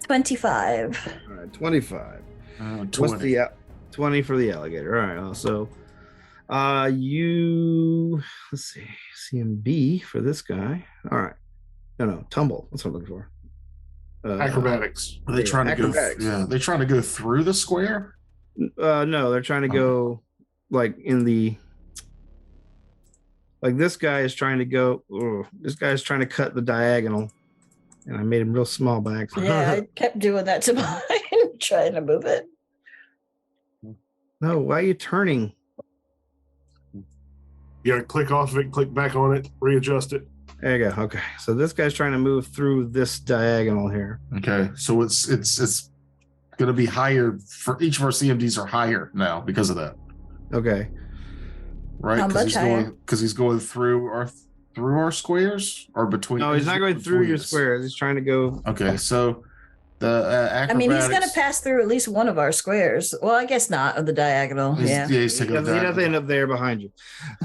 S4: 25.
S2: All right, 25.
S1: 20.
S2: What's the 20 for the alligator? All right. So, let's see, CMB for this guy. All right. No, tumble. That's what I'm looking for.
S3: Acrobatics.
S1: Are they trying to
S2: Acrobatics.
S1: go? Yeah, they trying to go through the square.
S2: No, they're trying to go like in the. Like this guy is trying to go. This guy is trying to cut the diagonal, and I made him real small by accident.
S4: Yeah, I kept doing that to mine, trying to move it.
S2: No, why are you turning?
S3: You got to click off of it, click back on it, readjust it.
S2: There you go. Okay, so this guy's trying to move through this diagonal here.
S1: Okay, so it's going to be higher for each of our CMDs are higher now because of that,
S2: Okay.
S1: right?
S4: How much higher?
S1: Because he's going through our squares or between.
S2: No, he's not going through
S1: between
S2: your
S1: us.
S2: squares. He's trying to go.
S1: Okay, so the acrobatics.
S4: I mean, he's going to pass through at least one of our squares. Well, I guess not of the diagonal.
S1: He's,
S4: Yeah.
S1: he's
S2: He
S1: taking the
S2: doesn't end up there behind you.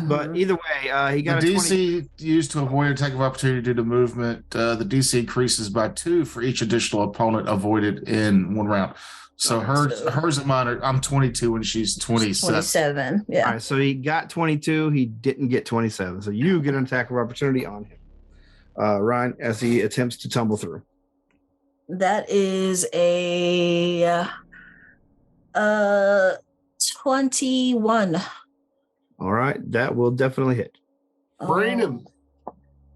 S2: But either way, he
S1: The
S2: got a 20.
S1: DC used to avoid an attack of opportunity due to movement. The DC increases by 2 for each additional opponent avoided in 1 round. So hers and mine are. I'm 22 and she's 27.
S4: 27. Yeah.
S2: All right, so he got 22. He didn't get 27. So you get an attack of opportunity on him, Ryan, as he attempts to tumble through.
S4: That is a 21.
S2: All right, that will definitely hit.
S3: Brain him.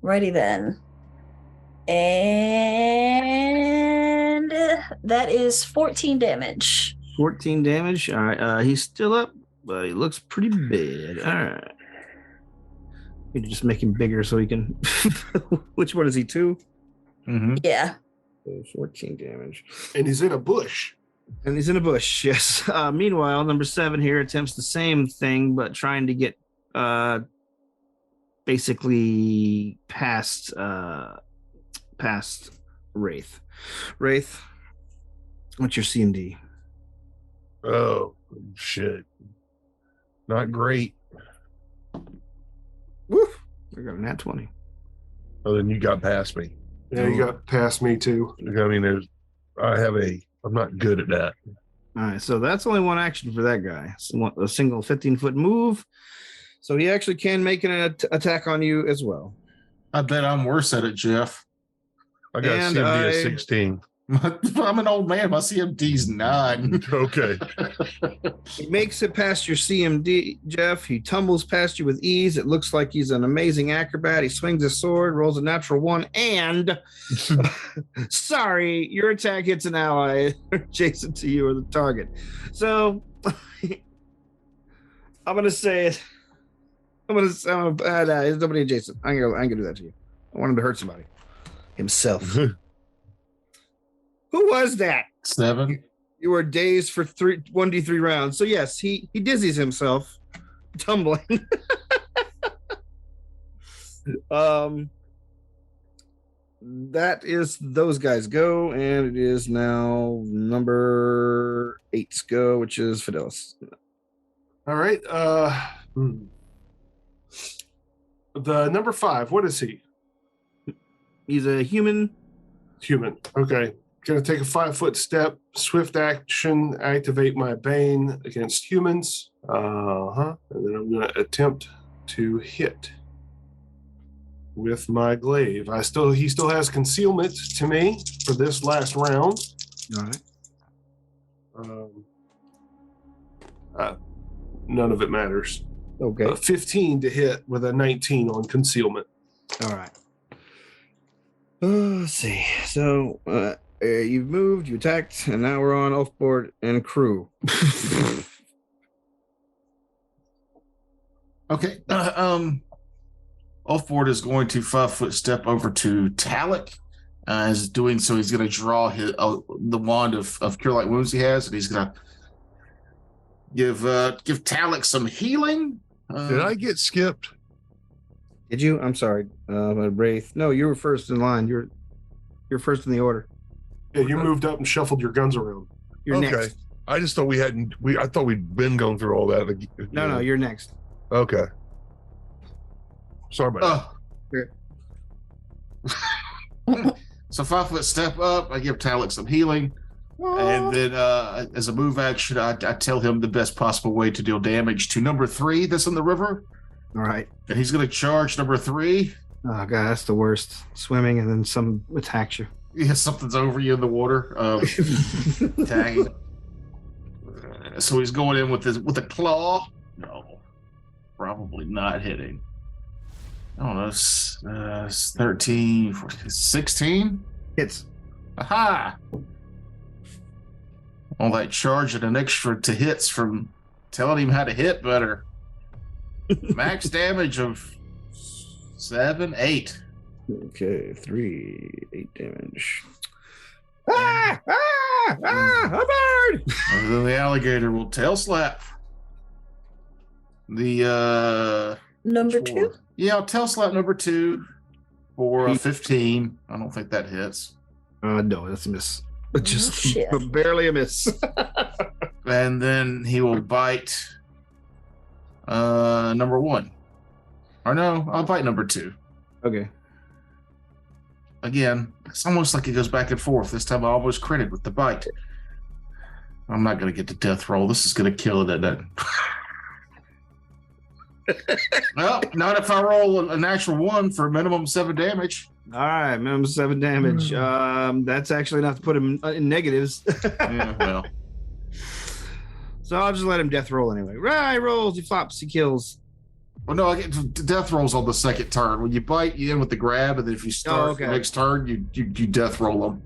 S4: Righty then. And that is 14 damage.
S2: 14 damage. All right, he's still up. but he looks pretty bad. All right. You can just make him bigger so he can. Which one is he? 2?
S1: Mm-hmm.
S4: Yeah.
S2: 14 damage.
S3: And he's in a bush.
S2: And he's in a bush, yes. Meanwhile, number 7 here attempts the same thing, but trying to get basically past Wraith. Wraith, what's your CMD?
S5: Oh, shit. Not great.
S2: Woo! We got a nat 20.
S5: Oh, then you got past me.
S3: Yeah, you got past me too.
S5: I mean, I'm not good at that.
S2: All right, so that's only one action for that guy. So a single 15-foot move. So he actually can make an attack on you as well.
S1: I bet I'm worse at it, Jeff.
S5: I got
S2: And
S5: CMD at 16.
S1: I'm an old man. My CMD's 9.
S5: Okay.
S2: He makes it past your CMD, Jeff. He tumbles past you with ease. It looks like he's an amazing acrobat. He swings his sword, rolls a natural 1, and sorry, your attack hits an ally adjacent to you or the target. So I'm gonna say it. There's nobody adjacent. I ain't gonna do that to you. I want him to hurt somebody. Himself. Who was that?
S1: 7.
S2: You were dazed for 1d3 rounds. So yes, he dizzies himself, tumbling. That is those guys go, and it is now number 8's go, which is Fidelis.
S3: All right. The number 5, what is he?
S2: He's a human.
S3: Human. Okay. Gonna take a 5-foot step, swift action, activate my Bane against humans. And then I'm gonna attempt to hit with my glaive. He still has concealment to me for this last round.
S2: All
S3: right. None of it matters.
S2: Okay.
S3: 15 to hit with a 19 on concealment.
S2: All right. Let's see. So you've moved, you attacked, and now we're on offboard and crew.
S1: Okay. Offboard is going to 5-foot step over to Talik. As doing so, he's going to draw the wand of Cure Light Wounds he has, and he's going to give Talik some healing.
S5: Did I get skipped?
S2: Did you? I'm sorry, Wraith. No, you were first in line. You're first in the order.
S3: Yeah, you moved up and shuffled your guns around.
S2: You're
S5: Okay.
S2: next.
S5: I just thought I thought we'd been going through all that.
S2: No, you're next.
S5: Okay. Sorry about
S1: So 5-foot step up. I give Talik some healing. And then as a move action, I tell him the best possible way to deal damage to number 3 that's in the river.
S2: All right.
S1: And he's going to charge number 3.
S2: Oh, God, that's the worst. Swimming and then some attacks you.
S1: Yeah, something's over you in the water. Tagging. So he's going in with a claw. No, probably not hitting. I don't know. 13, 14, 16?
S2: Hits.
S1: Aha! All that charge and an extra to hits from telling him how to hit better. Max damage of 7, 8.
S2: Okay, 8 damage. A bird!
S1: And then the alligator will tail slap. The
S4: Number 2?
S1: Yeah, I'll tail slap number 2 for a 15. I don't think that hits.
S2: No, that's a miss. Just
S4: shit.
S2: barely a miss.
S1: And then he will bite number 1. Or no, I'll bite number 2.
S2: Okay.
S1: Again, it's almost like it goes back and forth. This time I almost critted with the bite. I'm not going to get the death roll. This is going to kill it at that. Well, not if I roll a natural 1 for a minimum 7 damage.
S2: All right, minimum 7 damage. That's actually enough to put him in negatives.
S1: Yeah, well.
S2: So I'll just let him death roll anyway. Right, rolls, he flops, he kills.
S1: Well, no, I get death rolls on the second turn. When you bite, you end with the grab, and then if you start the next turn, you death roll them.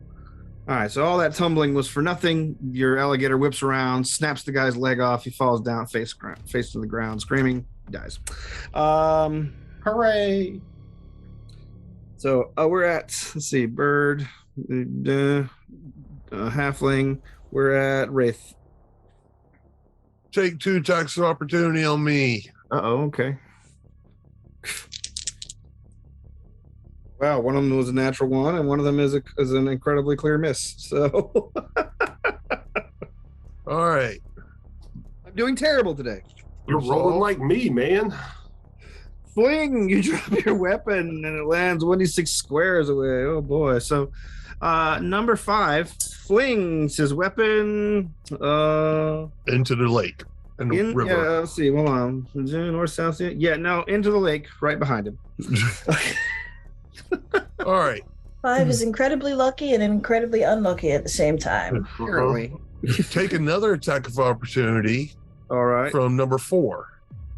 S2: All right, so all that tumbling was for nothing. Your alligator whips around, snaps the guy's leg off. He falls down, face to the ground, screaming, dies.
S1: Hooray!
S2: So we're at, let's see, bird, halfling. We're at wraith.
S5: Take 2 attacks of opportunity on me.
S2: Okay. Wow, one of them was a natural one, and one of them is an incredibly clear miss. So
S5: All right.
S2: I'm doing terrible today.
S3: You're rolling like me, man.
S2: Fling! You drop your weapon, and it lands 26 squares away. Oh boy! So, number 5 flings his weapon
S5: Into the lake and the river.
S2: Yeah, let's see. Hold on. North, south. Yeah, no, into the lake, right behind him.
S5: All right.
S4: 5 is incredibly lucky and incredibly unlucky at the same time.
S2: Apparently.
S5: Take another attack of opportunity
S2: All right.
S5: from number 4.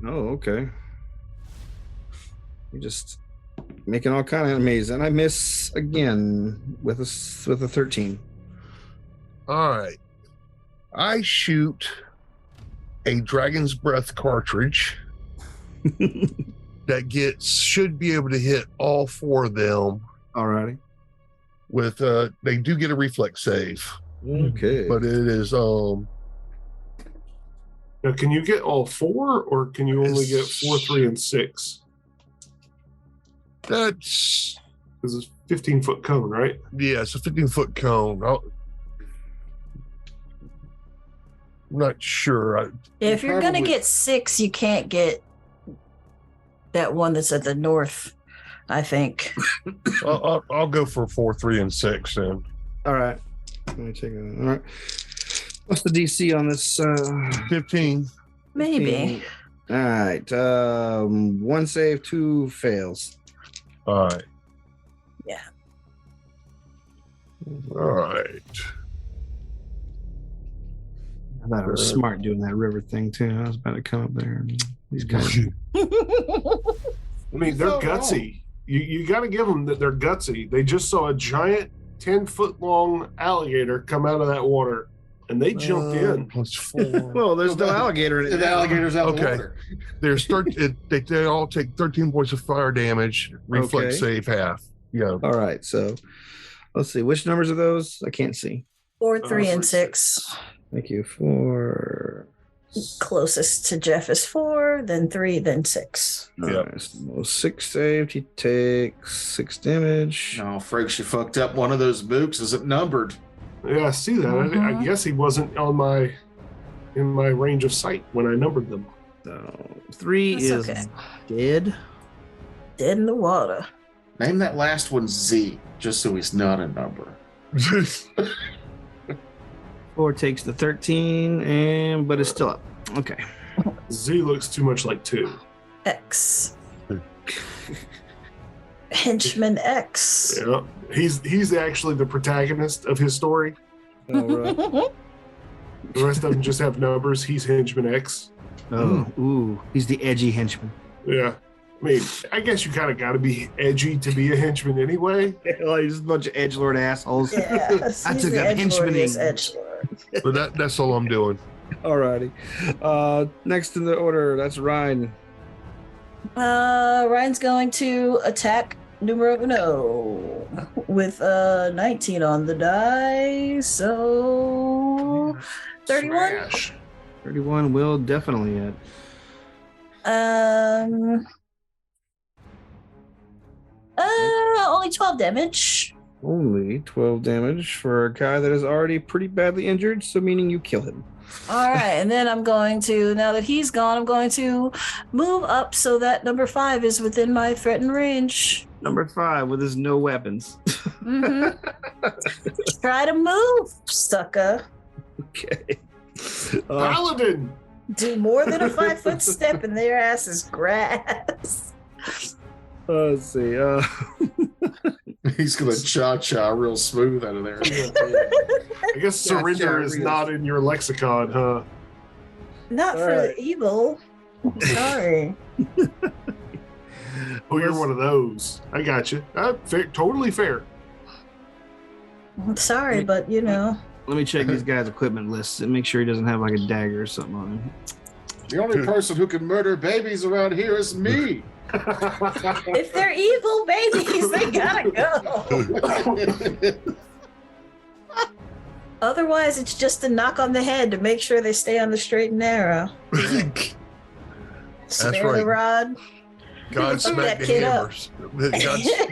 S2: Oh, okay. You're just making all kind of enemies, and I miss again with a 13.
S5: All right. I shoot a Dragon's Breath cartridge that should be able to hit all 4 of them.
S2: All righty.
S5: With they do get a reflex save,
S2: Okay.
S5: but it is
S3: Now, can you get all 4, or can you only get 4, 3, and 6?
S5: That's
S3: Because it's 15-foot cone, right?
S5: yeah, it's a 15-foot cone. I'm not sure.
S4: If you're going to
S1: Probably-
S4: get 6, you can't get that one that's at the north, I think.
S5: I'll go for 4, 3, and 6 then.
S2: All right. Let me take it. All right. What's the DC on this?
S5: 15.
S4: Maybe.
S2: All right. 1 save, 2 fails.
S5: All right.
S4: Yeah.
S5: All right.
S2: I thought I was smart doing that river thing too. I was about to come up there. And these guys.
S3: I mean, they're gutsy. You got to give them that they're gutsy. They just saw a giant 10-foot long alligator come out of that water, and they jumped in.
S5: Plus 4.
S2: Well, there's no alligator in it.
S1: The alligator's out of the
S5: Okay.
S1: water.
S5: There's they all take 13 points of fire damage. Reflex save half. Yeah.
S2: All right. So let's see. Which numbers are those? I can't see.
S4: 4, 3, and
S3: 6.
S4: 6.
S2: Thank you. 4.
S4: Closest to Jeff is 4, then 3, then 6.
S5: Yep.
S2: Right, so 6 saved. He takes 6 damage.
S1: No, Frakes, you fucked up. One of those books isn't numbered.
S3: Yeah, I see that. I guess he wasn't in my range of sight when I numbered them.
S2: So 3
S4: That's
S2: is
S4: okay.
S2: dead.
S4: Dead in the water.
S1: Name that last one Z, just so he's not a number.
S2: 4 takes the 13, but it's still up. Okay.
S3: Z looks too much like 2.
S4: X. Henchman X.
S3: Yeah, he's actually the protagonist of his story.
S2: All right.
S3: The rest of them just have numbers. He's Henchman X.
S2: Oh, ooh, he's the edgy henchman.
S3: Yeah. I mean, I guess you kind of got to be edgy to be a henchman anyway.
S2: Like, just a bunch of edgelord assholes.
S4: Yes,
S2: I
S4: he's
S2: took
S4: the
S2: up henchmaning.
S4: edgelord.
S5: But that's all I'm doing.
S2: Alrighty. Next in the order, that's Ryan.
S4: Ryan's going to attack numero uno with 19 on the die. So 31.
S3: Smash.
S2: 31 will definitely hit.
S4: Only 12 damage.
S2: Only 12 damage for a guy that is already pretty badly injured, so meaning you kill him.
S4: All right, and then I'm going to, now that he's gone, I'm going to move up so that number 5 is within my threatened range.
S2: Number 5 with his no weapons.
S4: Mhm. Try to move, sucker.
S2: Okay.
S3: Paladin.
S4: Do more than a 5-foot step and their ass is grass.
S2: Let's see.
S1: He's gonna cha-cha real smooth out of there.
S3: I guess surrender is not in your lexicon, huh?
S4: Not
S2: All
S4: for
S2: right.
S4: the evil. Sorry.
S3: Oh, you're one of those. I got you. Fair, totally fair.
S4: I'm sorry,
S2: Wait,
S4: but you know.
S2: Let me check this guy's equipment list and make sure he doesn't have like a dagger or something on him.
S1: The only person who can murder babies around here is me.
S4: If they're evil babies, they gotta go. Otherwise, it's just a knock on the head to make sure they stay on the straight and narrow. Spare the
S5: right.
S4: rod.
S5: God
S4: Fuck
S5: smacked
S4: that
S5: the
S4: kid up.
S5: hammers.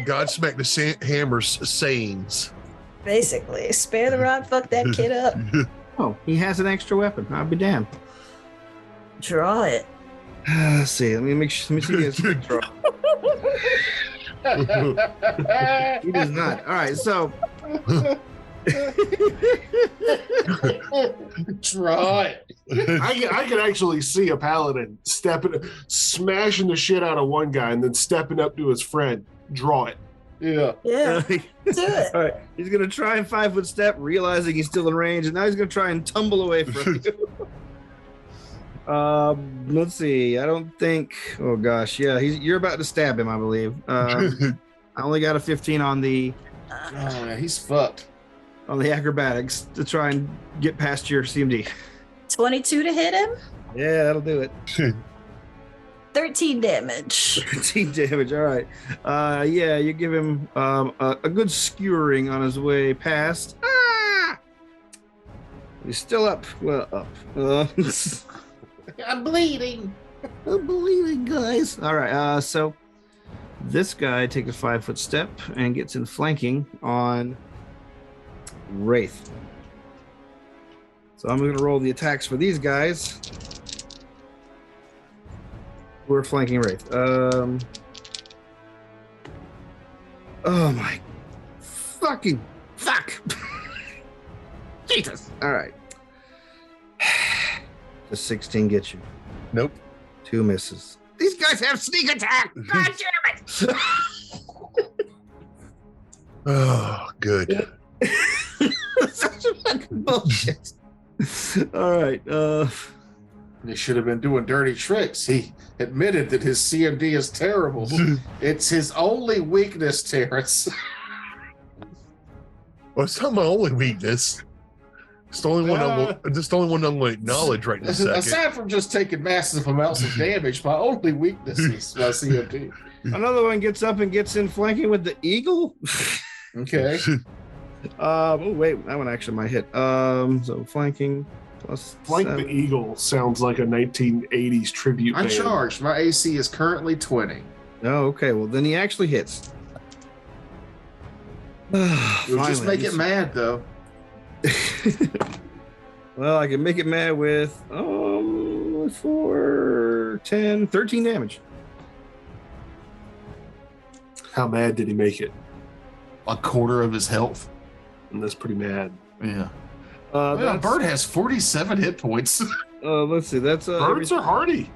S5: God smacked the hammers sayings.
S4: Basically, spare the rod, fuck that kid up.
S2: Oh, he has an extra weapon. I'll be damned.
S4: Draw it.
S2: Let's see. Let me see his quick draw. He does not. All right, so
S1: Draw it.
S3: I can actually see a paladin smashing the shit out of one guy and then stepping up to his friend. Draw it.
S1: Yeah.
S4: Yeah, do it.
S2: all right, he's gonna try and 5-foot step, realizing he's still in range, and now he's gonna try and tumble away from you. Let's see. I don't think. Oh gosh, yeah, you're about to stab him, I believe. I only got a 15 on the
S1: Oh yeah, he's fucked.
S2: acrobatics to try and get past your CMD.
S4: 22 to hit him.
S2: Yeah, that'll do it.
S4: 13 damage.
S2: 13 damage. All right. Yeah, you give him a good skewering on his way past. Ah! He's still up. Well, up.
S1: I'm bleeding.
S2: I'm bleeding, guys. All right. So this guy takes a 5-foot step and gets in flanking on Wraith. So I'm going to roll the attacks for these guys. We're flanking Wraith. Oh my fucking fuck! Jesus! All right. The 16 gets you.
S5: Nope.
S2: 2 misses. These guys have sneak attack. God damn it!
S5: Oh, good.
S2: Such a fucking bullshit. All right.
S1: He should have been doing dirty tricks. He admitted that his CMD is terrible. It's his only weakness, Terrence.
S5: Well, it's not my only weakness. It's the only one I'm gonna acknowledge right in a second.
S1: Aside from just taking massive amounts of damage, my only weakness is my CMD.
S2: Another one gets up and gets in flanking with the eagle.
S1: Okay.
S2: Oh wait, that one actually might hit. So flanking plus
S3: Flank
S2: 7.
S3: the Eagle sounds like a 1980s tribute
S1: I'm
S3: band.
S1: charged. My AC is currently 20.
S2: Oh, okay. Well, then he actually hits.
S1: You'll just make it mad, though.
S2: Well, I can make it mad with 4, 10, 13 damage.
S3: How mad did he make it?
S1: A quarter of his health.
S3: And that's pretty mad.
S1: Yeah.
S2: That's,
S1: Bird has 47 hit points.
S2: let's see. That's
S3: Birds are hardy.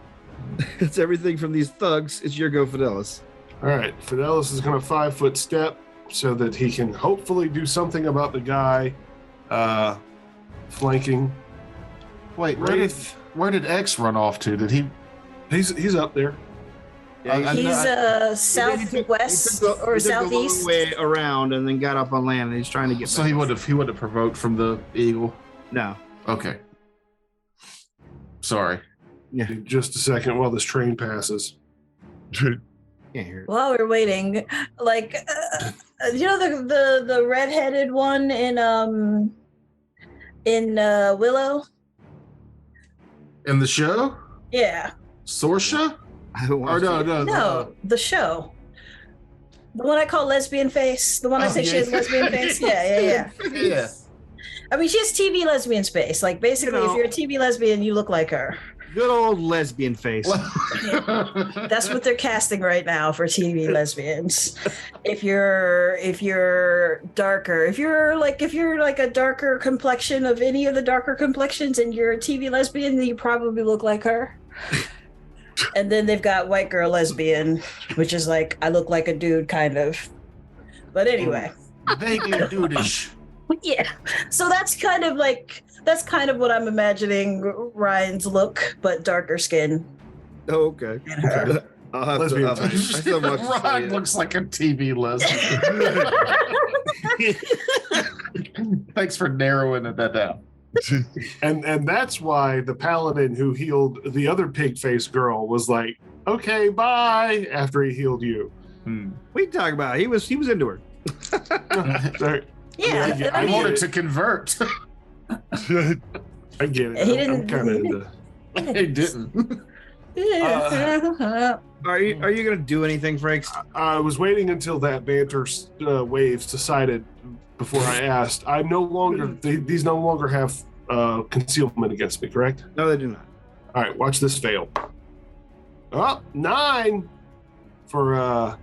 S2: That's everything from these thugs. It's your go, Fidelis.
S3: All right, Fidelis is going to 5-foot step so that he can hopefully do something about the guy flanking.
S1: Wait,
S3: Wraith.
S1: where did X run off to? Did he?
S3: He's up there.
S4: He's southwest or
S2: he took
S4: southeast.
S2: the long way around and then got up on land, and he's trying to get.
S1: So
S2: back.
S1: he would have provoked from the eagle.
S2: No.
S1: Okay. Sorry.
S2: Yeah.
S3: Just a second while this train passes.
S2: Can't hear it.
S4: While we're waiting, like you know the redheaded one in Willow.
S1: In the show,
S4: Yeah.
S1: Sorsha?
S2: I haven't
S1: Or
S2: watched it.
S4: No, the show. The one I call lesbian face. The one I
S1: Oh,
S4: say she
S1: yeah.
S4: has lesbian face. Yeah.
S1: Yeah.
S4: I mean, she has TV lesbian space. Like basically,
S2: You know-
S4: if you're a TV lesbian, you look like her.
S2: Good old lesbian face.
S4: That's what they're casting right now for TV lesbians. If you're darker, if you're like a darker complexion of any of the darker complexions and you're a TV lesbian, then you probably look like her. And then they've got white girl lesbian, which is like I look like a dude kind of. But anyway.
S1: Vaguely dudeish.
S4: Yeah. So that's kind of what I'm imagining Ryan's look, but darker skin.
S2: Oh, okay.
S4: And her.
S2: I'll have
S3: Lesbian
S2: to. I
S3: face.
S2: still watch
S1: Ron looks like a TV lesbian. Thanks for narrowing that down.
S3: And that's why the paladin who healed the other pig face girl was like, okay, bye, after he healed you.
S2: What are you talking about? He was into her.
S3: Sorry.
S4: Yeah,
S1: I wanted to convert.
S3: I get it.
S4: He
S3: I'm
S4: didn't-
S3: kind of into.
S1: He didn't.
S2: Are you gonna do anything, Frakes?
S3: I was waiting until that banter wave subsided before I asked. I'm no longer. These no longer have concealment against me, correct?
S2: No, they do not.
S3: All right, watch this fail. Oh, 9 for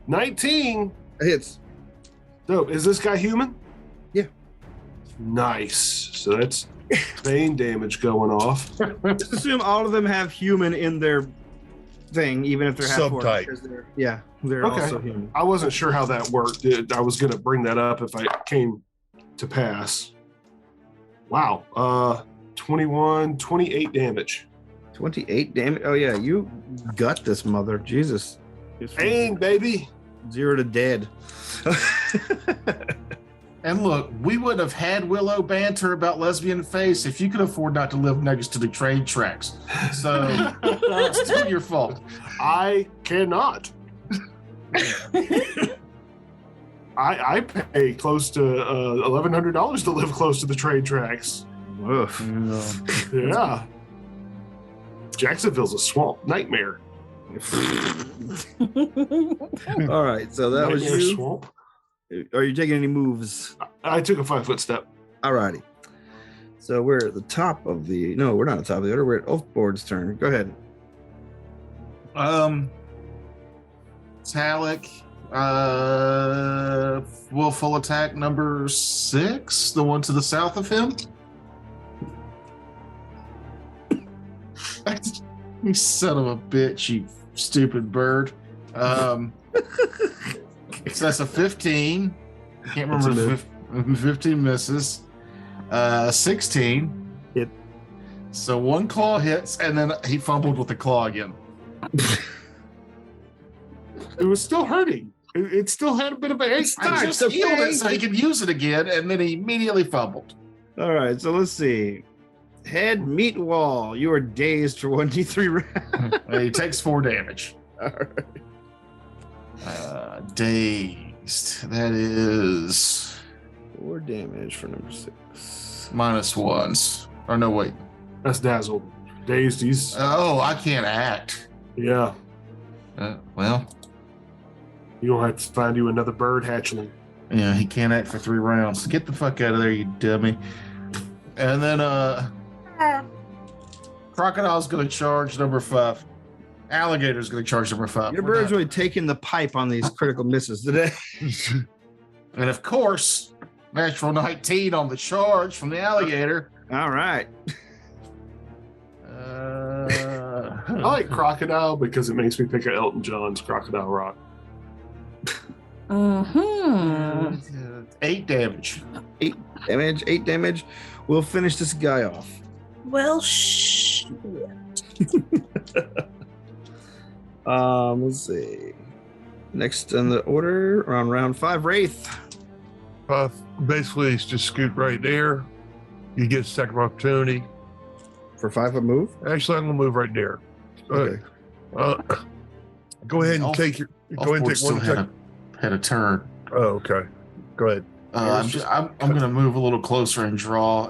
S3: 19.
S2: Hits.
S3: Dope. Is this guy human?
S2: Yeah.
S3: Nice. So that's bane damage going off.
S2: Just assume all of them have human in their thing, even if they're half orc,
S5: Subtype.
S2: because they're
S3: Okay.
S2: also human.
S3: I wasn't sure how that worked. I was going to bring that up if I came to pass. Wow. 28 damage.
S2: 28 damage. Oh yeah, you got this, mother. Jesus.
S3: Bane, baby.
S2: 0 to dead.
S1: And look, we would have had Willow banter about lesbian face if you could afford not to live next to the train tracks. So it's still your fault.
S3: I cannot. I pay close to $1,100 to live close to the train tracks.
S2: Oof.
S3: Yeah. Jacksonville's a swamp nightmare.
S2: All right, so that was
S3: Nightmare
S2: you.
S3: swamp.
S2: Are you taking any moves?
S3: I took a 5-foot step.
S2: All righty. So we're at the top of the. No, we're not at the top of the order. We're at Oathboard's turn. Go ahead.
S1: Talik, will full attack number 6, the one to the south of him. You son of a bitch, you stupid bird. So that's a 15. I can't
S2: That's a
S1: remember. 15 misses. 16.
S2: Hit.
S1: So one claw hits, and then he fumbled with the claw again.
S3: It was still hurting. It still had a bit of a
S1: I just healed it so he could use it again, and then he immediately fumbled.
S2: All right, so let's see. Head meat wall. You are dazed for 1d3 rounds.
S1: He takes 4 damage.
S2: All right.
S1: Dazed. That is
S2: 4 damage for number 6.
S1: -1s. Or no, wait.
S3: That's dazzled. Dazed. He's
S1: Oh, I can't act.
S3: yeah.
S1: Well,
S3: You'll have to find you another bird hatchling.
S1: yeah, he can't act for 3 rounds. Get the fuck out of there, you dummy. And then Crocodile's gonna charge number 5. Alligator's gonna charge number 5.
S2: Your bird's really taking the pipe on these critical misses today.
S1: And of course, natural 19 on the charge from the alligator.
S2: All right.
S3: I like Crocodile because it makes me think of Elton John's Crocodile Rock.
S1: 8 damage.
S2: 8 damage. We'll finish this guy off.
S4: Well, shh.
S2: Let's see. Next on the order, on round 5, Wraith.
S5: Basically, it's just scoot right there. You get a second opportunity.
S2: For 5-foot move?
S5: Actually, I'm gonna move right there.
S2: Okay.
S5: Go ahead and
S1: Off-
S5: take your. Go ahead and
S1: Offboard
S5: take
S1: still
S5: one.
S1: had a turn.
S5: Oh, okay. Go ahead.
S1: I'm gonna move a little closer and draw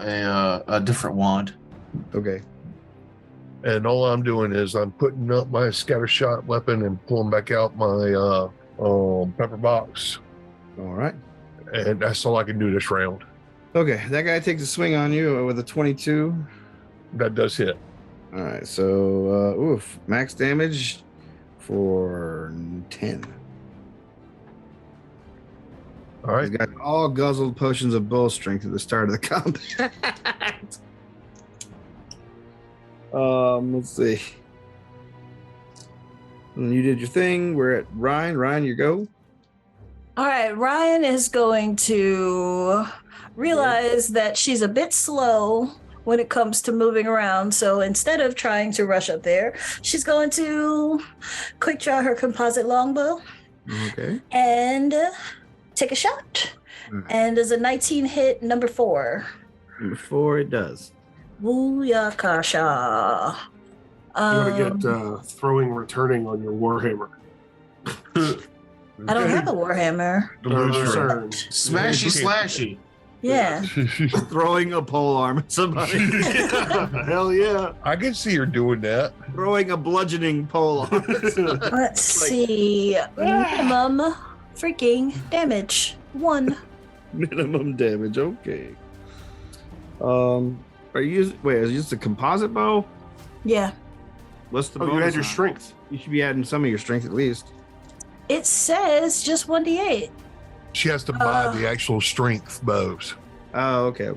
S1: a different wand.
S2: Okay.
S5: And all I'm doing is I'm putting up my scatter shot weapon and pulling back out my pepper box,
S2: All right.
S5: and that's all I can do this round.
S2: Okay. That guy takes a swing on you with a 22.
S5: That does hit.
S2: All right. So, max damage for 10.
S5: All right.
S2: He's got all guzzled potions of bull strength at the start of the combat. Let's see. And you did your thing. We're at Ryan. Ryan, you go.
S4: All right, Ryan is going to realize that she's a bit slow when it comes to moving around. So instead of trying to rush up there, she's going to quick draw her composite longbow
S2: Okay.
S4: and take a shot And does a 19 hit number 4?
S2: Number 4, it does.
S4: Booyakasha.
S3: You want to get throwing returning on your Warhammer.
S4: I don't have a Warhammer.
S3: Return.
S1: Smashy slashy.
S4: Yeah.
S2: Throwing a pole arm at somebody.
S3: Hell yeah.
S5: I can see her doing that.
S2: Throwing a bludgeoning pole arm.
S4: Let's see. Minimum freaking damage. 1.
S2: Minimum damage. Okay. Are you is this a composite bow?
S4: Yeah.
S2: What's the
S3: Oh, you
S2: bonus
S3: had your
S2: on it?
S3: strength.
S2: You should be adding some of your strength at least.
S4: It says just 1d8.
S5: She has to buy the actual strength bows.
S2: Oh, okay.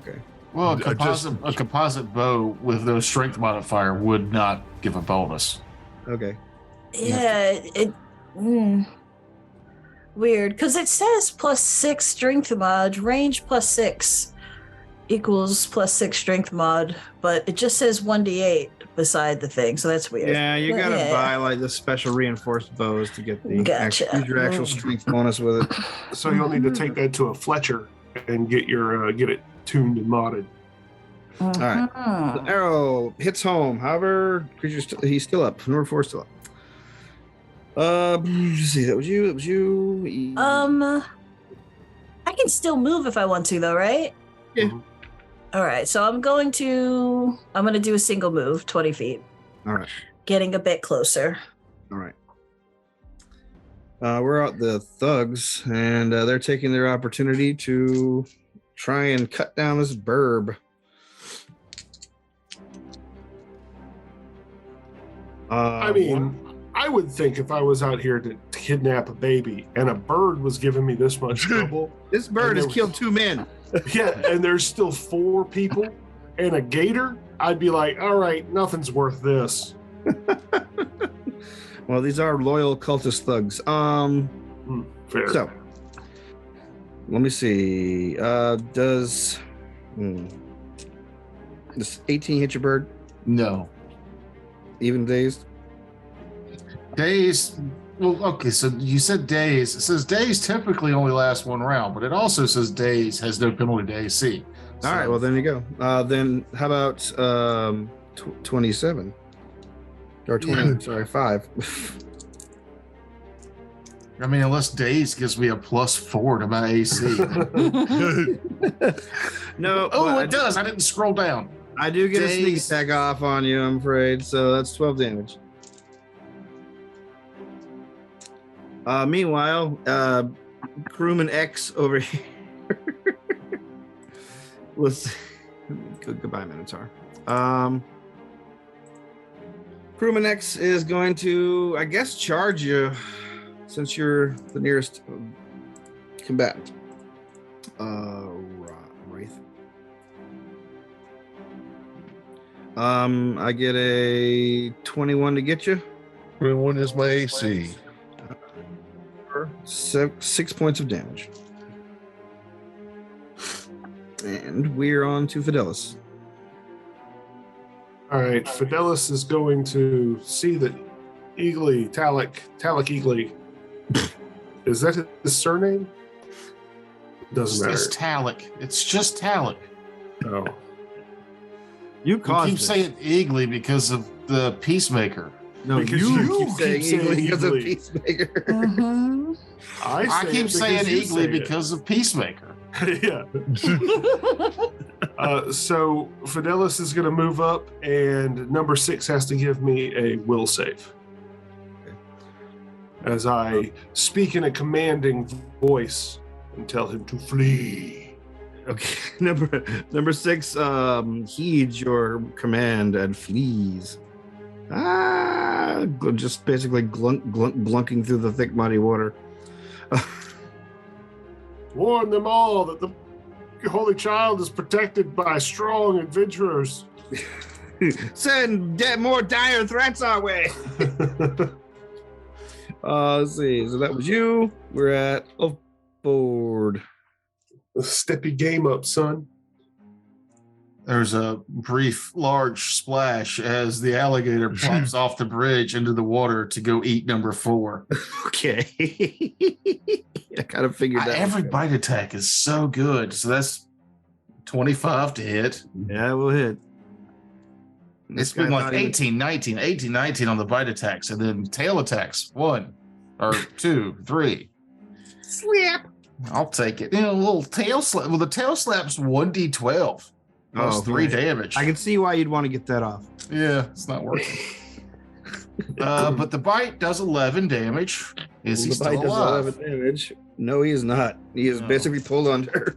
S1: Well,
S5: Just-
S1: a composite bow with no strength modifier would not give a bonus.
S2: Okay.
S4: Yeah, weird. Because it says +6 strength mod, range +6 equals +6 strength mod, but it just says 1d8 beside the thing, so that's weird.
S2: Yeah, you
S4: But
S2: gotta
S4: yeah.
S2: buy like the special reinforced bows to get the
S4: Gotcha.
S2: use your actual strength bonus with it.
S3: So you'll need to take that to a Fletcher and get your get it tuned and modded.
S2: right. The arrow hits home. However, he's still up. Number 4 still up. Let's see, that was you.
S4: I can still move if I want to, though, right?
S2: Yeah.
S4: All right, so I'm going to do a single move, 20 feet,
S2: All right.
S4: getting a bit closer.
S2: All right. We're out the thugs, and they're taking their opportunity to try and cut down this burb.
S3: I mean, I would think if I was out here to kidnap a baby and a bird was giving me this much trouble,
S2: this bird
S3: and
S2: has
S3: there-
S2: killed 2 men.
S3: yeah, and there's still 4 people and a gator, I'd be like, all right, nothing's worth this.
S2: Well, these are loyal cultist thugs.
S3: Fair.
S2: So let me see. Does 18 hit your bird?
S1: No.
S2: Even dazed?
S1: Days. Well, okay, so you said days. It says days typically only last 1 round, but it also says days has no penalty to AC.
S2: All right, well, then you go. Then how about 27? Or 20, sorry, 5.
S1: I mean, unless days gives me a +4 to my AC.
S2: No.
S1: Oh,
S2: well,
S1: it does. I didn't scroll down.
S2: I do get a sneak
S1: Days.
S2: attack off on you, I'm afraid. So that's 12 damage. Meanwhile, crewman X over here. Goodbye, Minotaur. Crewman X is going to, I guess, charge you since you're the nearest combatant. Wraith. I get a 21 to get you.
S5: 21 is my AC.
S2: 6 points of damage. And we're on to Fidelis.
S3: All right, Fidelis is going to see that Talak Eagly. Is that his surname? Doesn't
S1: It's
S3: matter.
S1: Talak. It's just Talak.
S3: Oh.
S2: You
S1: You
S2: caused
S1: keep
S2: this.
S1: saying Eagly because of the Peacemaker.
S2: No,
S3: Because
S2: you
S3: you
S2: keep saying
S3: keep saying
S2: Eagly because of
S3: Eagly.
S2: Peacemaker.
S4: Mhm.
S1: I keep
S3: it
S1: saying
S3: because you
S1: Eagly
S3: say
S1: because of Peacemaker.
S3: it. Yeah. So Fidelis is going to move up, and number 6 has to give me a will save. As I speak in a commanding voice and tell him to flee.
S2: Okay, number 6 heeds your command and flees. Just basically glunking through the thick muddy water.
S3: Warn them all that the Holy Child is protected by strong adventurers.
S2: Send more dire threats our way. Let's see. So that was you. We're at board.
S3: Step your game up, son.
S1: There's a brief, large splash as the alligator plops off the bridge into the water to go eat number 4.
S2: Okay. I kind of figured that.
S1: Every bite attack is so good. So that's 25 to hit.
S2: Yeah, we'll hit.
S1: It's been like 18, 19 on the bite attacks, and then tail attacks. 1 or 2, 3.
S2: Slap.
S1: I'll take it. A little tail slap. Well, the tail slap's 1d12 plus 3 damage.
S2: I can see why you'd want to get that off.
S1: Yeah, it's not working. But the bite does 11 damage. Is he still alive?
S2: 11 damage. No, he is not. He is basically pulled under.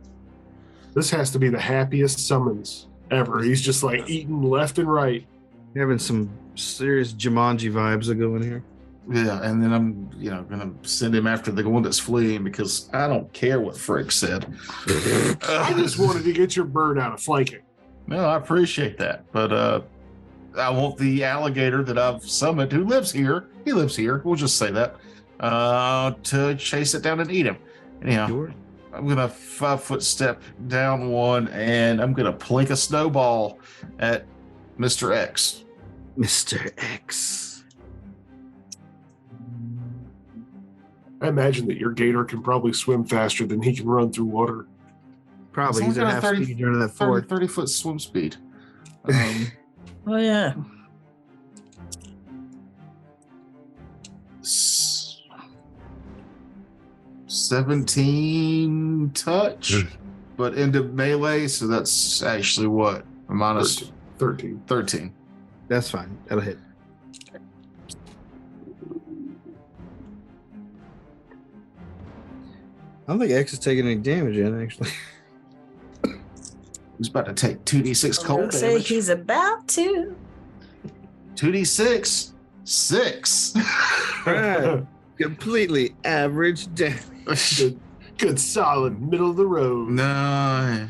S3: This has to be the happiest summons ever. He's just like eating left and right.
S2: You're having some serious Jumanji vibes that go in here.
S1: Yeah, and then I'm, gonna send him after the one that's fleeing because I don't care what Frick said.
S3: I just wanted to get your bird out of flanking.
S1: No, I appreciate that, but I want the alligator that I've summoned who lives here. He lives here. We'll just say that to chase it down and eat him. Anyhow,
S2: Sure.
S1: I'm gonna 5-foot step down one, and I'm gonna plink a snowball at Mr. X.
S2: Mr. X.
S3: I imagine that your gator can probably swim faster than he can run through water.
S2: Probably.
S1: He's
S2: He's at half speed during that 4.
S1: 30-foot swim speed.
S4: Oh yeah.
S1: 17 touch, but into melee, so that's actually what? A minus 13.
S2: That's fine. That'll hit. I don't think X is taking any damage yet, actually.
S1: He's about to take 2d6 cold
S4: Say
S1: damage.
S4: he's about to.
S1: 2d6, 6.
S2: Right. Completely average damage.
S3: Good solid middle of the road.
S1: No,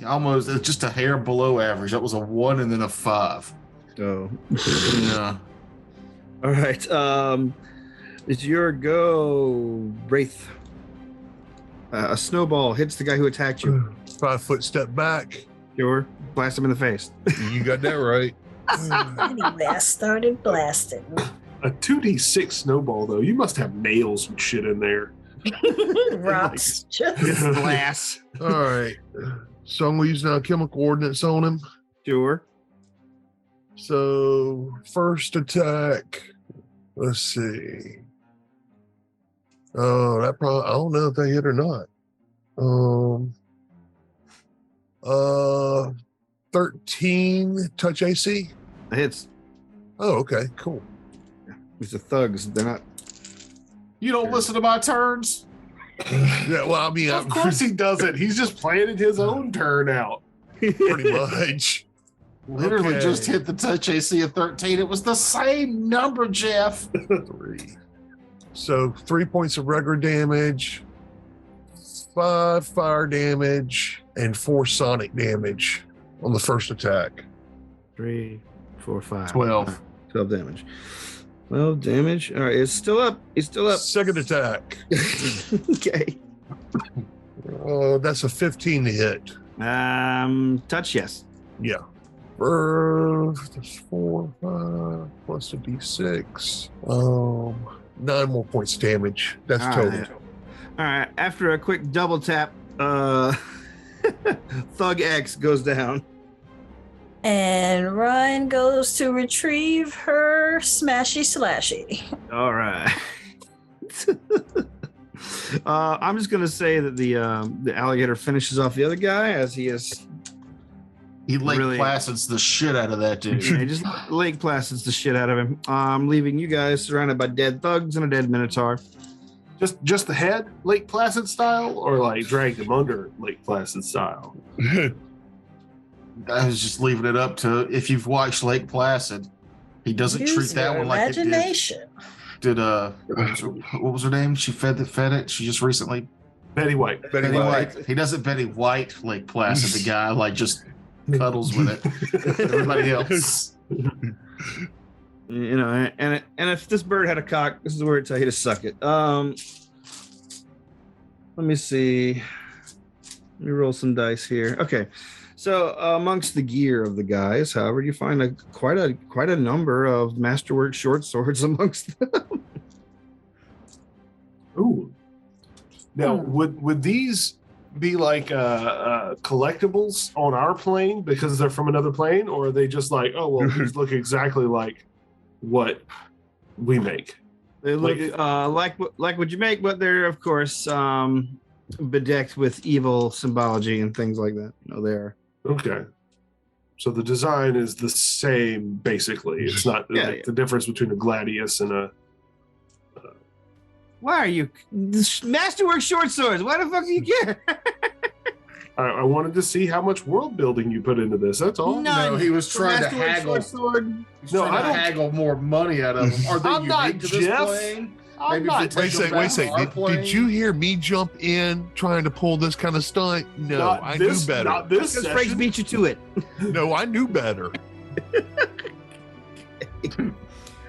S1: almost. It's just a hair below average. That was a 1 and then a 5.
S2: Oh.
S1: Yeah.
S2: All right. It's your go, Wraith. A snowball hits the guy who attacked you.
S5: 5-foot step back.
S2: Sure. Blast him in the face.
S5: You got that right.
S4: Anyway, I started blasting.
S3: A 2d6 snowball, though. You must have nails and shit in there.
S4: Rocks. Just
S2: Glass.
S5: All right. So I'm using a chemical ordinance on him.
S2: Sure.
S5: So first attack. Let's see. Oh, that probably, I don't know if they hit or not. 13 touch AC.
S2: That hits.
S5: Oh, okay, cool.
S2: These are thugs. They're not.
S1: You don't listen to my turns?
S5: Yeah, well, I mean,
S3: Of course he doesn't. He's just planning his own turn out.
S5: pretty much.
S1: Literally
S5: Okay.
S1: just hit the touch AC of 13. It was the same number, Jeff.
S5: 3. So 3 points of regular damage, 5 fire damage, and 4 sonic damage on the first attack.
S2: 3, 4, 5.
S1: 12.
S2: 12 damage. 12 damage. All right. It's still up. It's still up.
S5: Second attack.
S2: Okay.
S5: That's a 15 to hit.
S2: Touch, yes.
S5: Yeah. That's 4, 5 plus a d6. 9 more points damage. That's
S2: All
S5: total.
S2: right. All right. After a quick double tap, Thug X goes down.
S4: And Ryan goes to retrieve her smashy slashy.
S2: All right. I'm just gonna say that the alligator finishes off the other guy as he is.
S1: He Lake
S2: Really?
S1: Placids the shit out of that dude.
S2: He just Lake Placids the shit out of him. Leaving you guys surrounded by dead thugs and a dead minotaur.
S3: Just the head, Lake Placid style, or like drag him under Lake Placid style?
S1: I was just leaving it up to, if you've watched Lake Placid, he doesn't
S4: Use
S1: treat that
S4: your
S1: one like it
S4: imagination.
S1: did what was her name? She fed it. She just recently
S3: Betty White.
S5: Betty White.
S1: He doesn't Betty White Lake Placid. The guy like just cuddles with it. Everybody else.
S2: You know, and if this bird had a cock, this is where it tell you to suck it. Let me see. Let me roll some dice here. Okay, so amongst the gear of the guys, however, you find quite a number of masterwork short swords amongst them.
S3: Ooh. Now, would these be like collectibles on our plane because they're from another plane, or are they just like, oh well, these look exactly like what we make?
S2: They look like what you make, but they're of course bedecked with evil symbology and things like that. No, they are.
S3: Okay. So the design is the same, basically. It's not the difference between a gladius and a.
S2: Why are you Masterwork short swords? Why the fuck do you care?
S3: I wanted to see how much world building you put into this. That's all.
S1: No, he was trying to haggle. I don't haggle more money out of them. Are they
S3: I'm not
S1: unique to this
S3: Jeff.
S1: plane?
S3: I'm
S1: Maybe
S3: not.
S1: if they take them
S5: Wait a
S1: back
S5: second.
S1: to our
S5: Did you
S1: plane?
S5: hear me jump in trying to pull this kind of stunt? No, I knew better.
S3: Not this
S2: Because Frakes
S3: session.
S2: beat you to it.
S5: No, I knew better.
S2: Do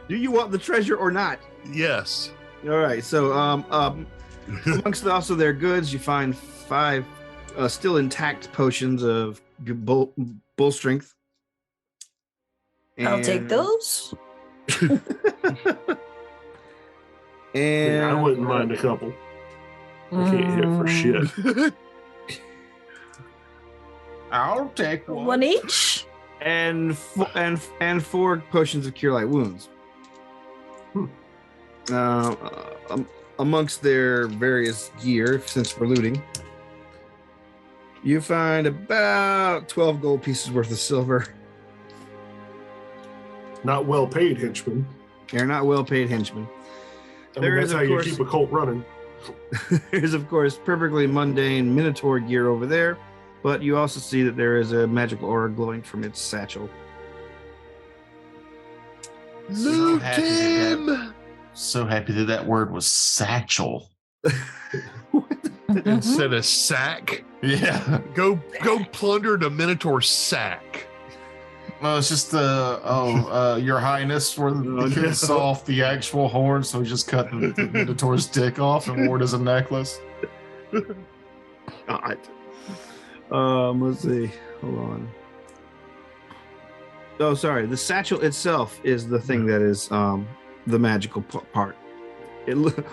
S2: you want the treasure or not?
S5: Yes.
S2: All right. So, amongst also their goods, you find 5 still intact potions of bull strength.
S4: I'll take
S2: And-
S4: those.
S2: And
S3: Yeah, I wouldn't mind a couple. I can't hit for shit.
S1: I'll take one.
S4: One each.
S2: and 4 potions of cure light wounds. Amongst their various gear, since we're looting, you find about 12 gold pieces worth of silver.
S3: Not well paid henchmen.
S2: They're not well-paid henchmen.
S3: I mean,
S2: There
S3: that's
S2: is,
S3: how
S2: of
S3: you
S2: course-
S3: keep a cult running.
S2: There's, of course, perfectly mundane Minotaur gear over there, but you also see that there is a magical aura glowing from its satchel.
S5: Loot
S1: happy that
S5: him!
S1: So happy that word was satchel.
S5: Instead of sack.
S1: Yeah.
S5: Go plunder the Minotaur sack.
S1: Well, it's just Your Highness, where the
S2: Oh,
S1: kid
S2: no.
S1: saw off the actual horn, so he just cut the Minotaur's dick off and wore it as a necklace.
S2: God. Let's see. Hold on. Oh, sorry. The satchel itself is the thing that is the magical part.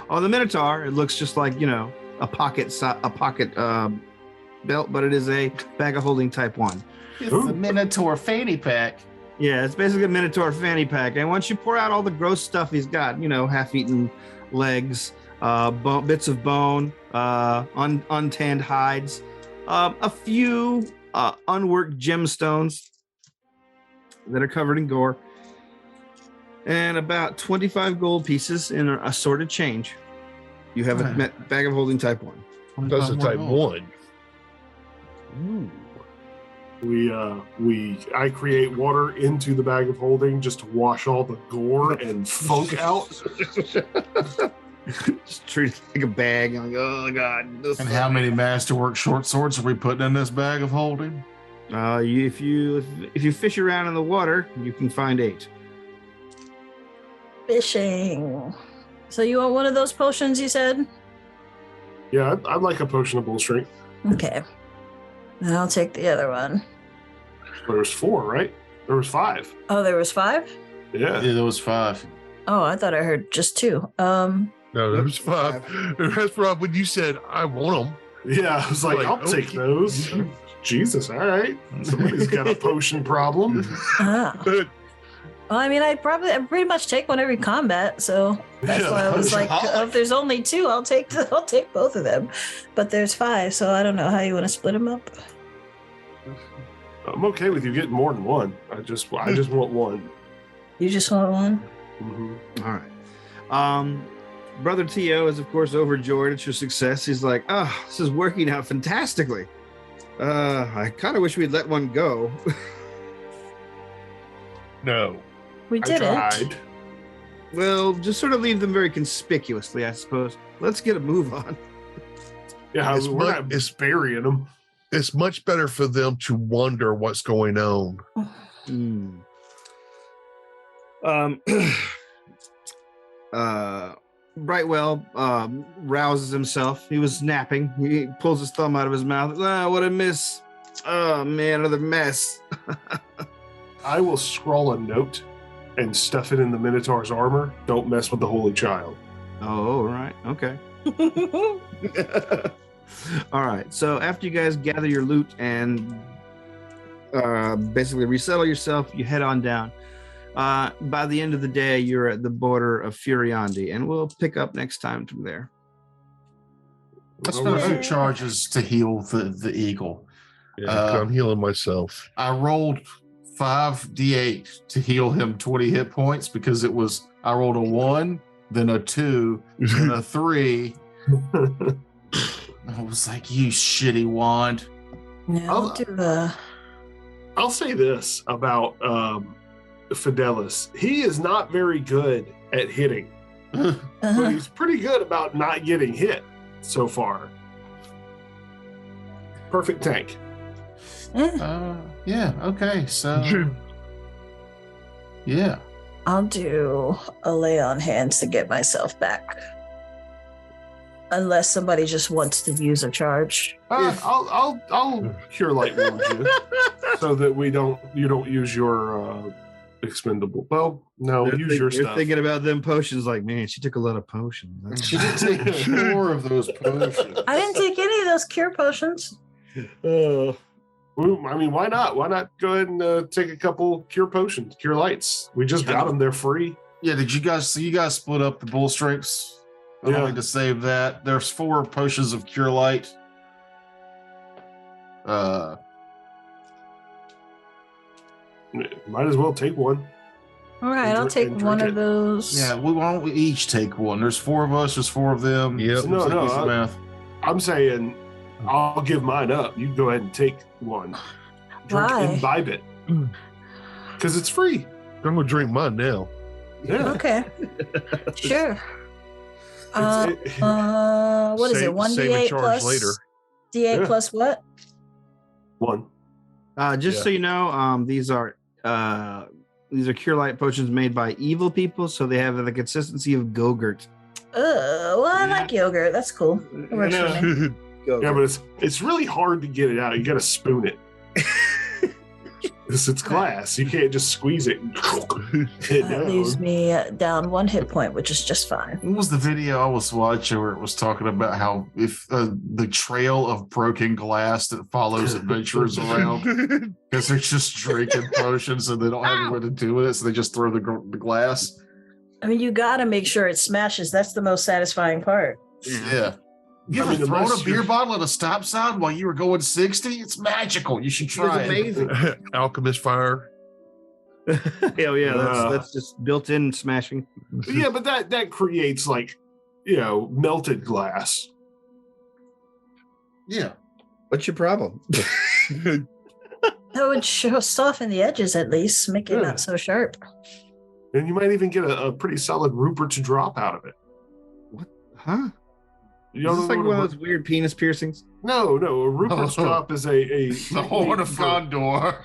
S2: On the Minotaur, it looks just like a pocket belt, but it is a bag of holding type 1.
S1: It's a Minotaur fanny pack.
S2: Yeah, it's basically a Minotaur fanny pack. And once you pour out all the gross stuff he's got, half-eaten legs, bits of bone, untanned hides, a few unworked gemstones that are covered in gore, and about 25 gold pieces in an assorted change. You have a bag of holding type 1.
S5: That's a type 1.
S2: Ooh.
S3: I create water into the bag of holding just to wash all the gore and funk out.
S2: Just treat it like a bag. And like, oh god.
S1: And how many masterwork short swords are we putting in this bag of holding?
S2: If you fish around in the water, you can find 8.
S4: Fishing. So you want one of those potions you said?
S3: Yeah, I'd like a potion of bull strength.
S4: Okay. And I'll take the other one.
S3: There was 4, right? There was 5.
S4: Oh, there was 5?
S3: Yeah.
S1: Yeah, there was 5.
S4: Oh, I thought I heard just 2.
S5: No, that was 5. That's Rob when you said I want them.
S3: Yeah, I was like, I'll take
S5: okay.
S3: those. Jesus, all right. Somebody's got a potion problem.
S4: Ah. Well, I mean, I pretty much take one every combat, so that's
S3: Yeah,
S4: why I was like, if there's only 2, I'll take both of them. But there's 5, so I don't know how you want to split them up.
S3: I'm okay with you getting more than one. I just want one.
S4: You just want one?
S3: Mm-hmm.
S2: All right. Brother Tio is, of course, overjoyed at your success. He's like, oh, this is working out fantastically. I kind of wish we'd let one go.
S5: No.
S4: We
S3: I
S4: didn't.
S3: tried.
S2: Well, just sort of leave them very conspicuously, I suppose. Let's get a move on.
S3: Yeah,
S5: It's
S3: we're
S5: much-
S3: not burying them.
S5: It's much better for them to wonder what's going on.
S2: Brightwell rouses himself. He was napping. He pulls his thumb out of his mouth. Ah, what a miss. Oh, man, another mess.
S3: I will scrawl a note and stuff it in the Minotaur's armor. Don't mess with the Holy Child.
S2: Oh, all right. Okay. All right. So after you guys gather your loot and basically resettle yourself, you head on down. By the end of the day, you're at the border of Furiondi, and we'll pick up next time from there.
S1: I spent a few charges to heal the eagle.
S5: Yeah, 'cause I'm healing myself.
S1: I rolled 5d8 to heal him 20 hit points because I rolled a 1, then a 2, then a 3. I was like, you shitty wand.
S4: Yeah,
S3: I'll say this about Fidelis. He is not very good at hitting, but he's pretty good about not getting hit so far. Perfect tank.
S1: Yeah, okay, so yeah.
S4: I'll do a lay on hands to get myself back. Unless somebody just wants to use a charge.
S3: I'll cure light wound you so that you don't use your expendable. Well, no, use your
S2: You're
S3: stuff.
S2: thinking about them potions like, man, she took a lot of potions.
S1: She did take 4 of those potions.
S4: I didn't take any of those cure potions.
S3: Well, I mean, why not? Why not go ahead and take a couple cure potions, cure lights? We just got them; they're free.
S1: Yeah, did you guys split up the bull strengths? I
S3: Yeah.
S1: need to save that. There's 4 potions of cure light.
S3: Might as well take one.
S4: All right, I'll take
S3: And
S4: one
S3: drink
S4: of
S3: it.
S4: those.
S1: Yeah, why don't we each take one? There's 4 of us. There's 4 of them.
S5: Yep.
S1: Seems
S3: No,
S1: like
S3: no,
S1: easy math.
S3: I'm saying I'll give mine up. You go ahead and take one.
S4: Why?
S3: Imbibe it. Because it's free.
S5: I'm gonna drink mine now.
S3: Yeah.
S4: Okay. Sure.
S3: It's-
S4: What is it?
S5: Save-
S4: 1d8
S5: save a charge
S4: plus
S5: later.
S4: d8
S3: Yeah.
S4: plus what?
S3: one.
S2: Just so you know, these are cure light potions made by evil people, so they have the consistency of Go-Gurt.
S4: Well, I like yogurt. That's cool. It works for me.
S3: Yeah, but it's really hard to get it out. You got to spoon it. It's glass. You can't just squeeze it. And it
S4: That leaves me down 1 hit point, which is just fine.
S1: What was the video I was watching where it was talking about how if the trail of broken glass that follows adventurers around because they're just drinking potions and they don't have anywhere to do with it, so they just throw the glass.
S4: I mean, you got to make sure it smashes. That's the most satisfying part.
S1: Yeah. You
S3: I
S1: ever
S3: mean,
S1: thrown
S3: unless
S1: a beer
S3: you're-
S1: bottle at a stop sign while you were going 60? It's magical. You should try it.
S2: amazing.
S5: Alchemist fire.
S2: Oh yeah, that's just built-in smashing.
S3: Yeah, but that creates melted glass.
S1: Yeah.
S2: What's your problem?
S4: That would soften the edges at least, make it
S3: Yeah.
S4: not so sharp.
S3: And you might even get a pretty solid Rupert's drop out of it.
S2: Huh?
S3: You
S2: Is
S3: don't
S2: this
S3: know
S2: like
S3: what
S2: one
S3: a-
S2: of those weird penis piercings?
S3: No, a Rupert's
S1: Oh.
S3: drop is a
S1: The Horn of Gondor.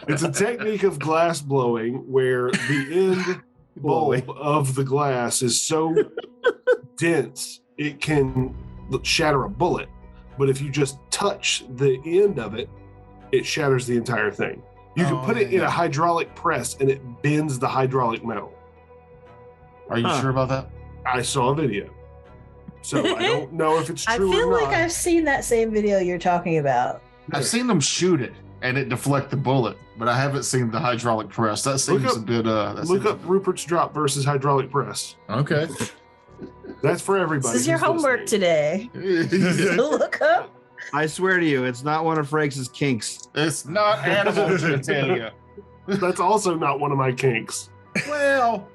S3: It's a technique of glass blowing where the end bulb of the glass is so dense it can shatter a bullet. But if you just touch the end of it, it shatters the entire thing. You can
S1: Oh,
S3: put it in
S1: yeah.
S3: a hydraulic press and it bends the hydraulic metal.
S1: Are you sure about that?
S3: I saw a video. So I don't know if it's
S4: I
S3: true
S4: feel
S3: or
S4: like
S3: not.
S4: I've seen that same video you're talking about.
S1: I've seen them shoot it and it deflect the bullet, but I haven't seen the hydraulic press. That seems
S3: up-
S1: a bit.
S3: Look up Rupert's drop versus hydraulic press.
S1: Okay.
S3: That's for everybody.
S4: This is your
S3: who's
S4: homework
S3: listening.
S4: today. Look up.
S2: I swear to you, it's not one of Frank's kinks.
S1: It's not animal genitalia.
S3: That's also not one of my kinks.
S1: Well,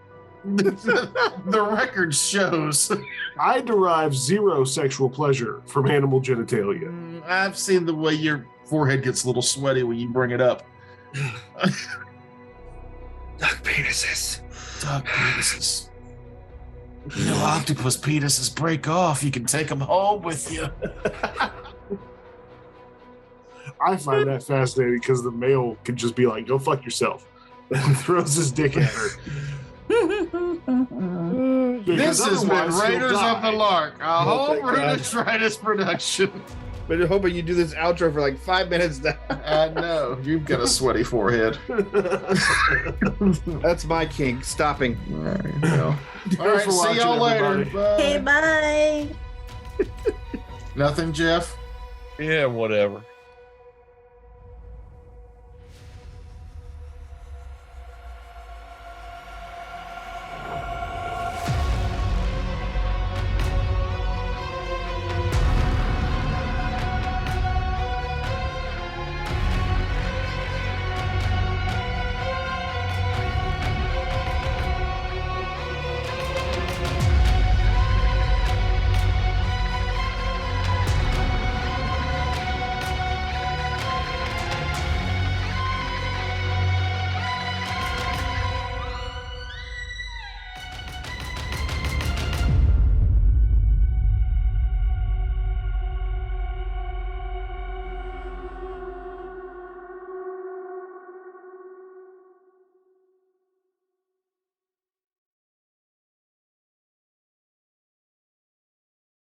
S1: the record shows.
S3: I derive zero sexual pleasure from animal genitalia.
S1: I've seen the way your forehead gets a little sweaty when you bring it up.
S2: Duck penises.
S1: Duck penises. You know, octopus penises break off. You can take them home with you.
S3: I find that fascinating because the male can just be like, "Go fuck yourself," and throws his dick at her.
S1: This has been
S3: otherwise he'll
S1: Raiders of the
S3: die.
S1: Lark, a
S2: Oh,
S1: whole
S2: thank God.
S1: Ruditritis production.
S2: But hoping you do this outro for like 5 minutes now.
S1: I know. You've got a sweaty forehead.
S2: That's my kink. Stopping.
S1: There you go. All right,
S3: for
S1: see
S3: watching,
S1: y'all later.
S3: everybody.
S4: Okay,
S1: Bye.
S4: bye.
S1: Nothing, Jeff?
S5: Yeah, whatever.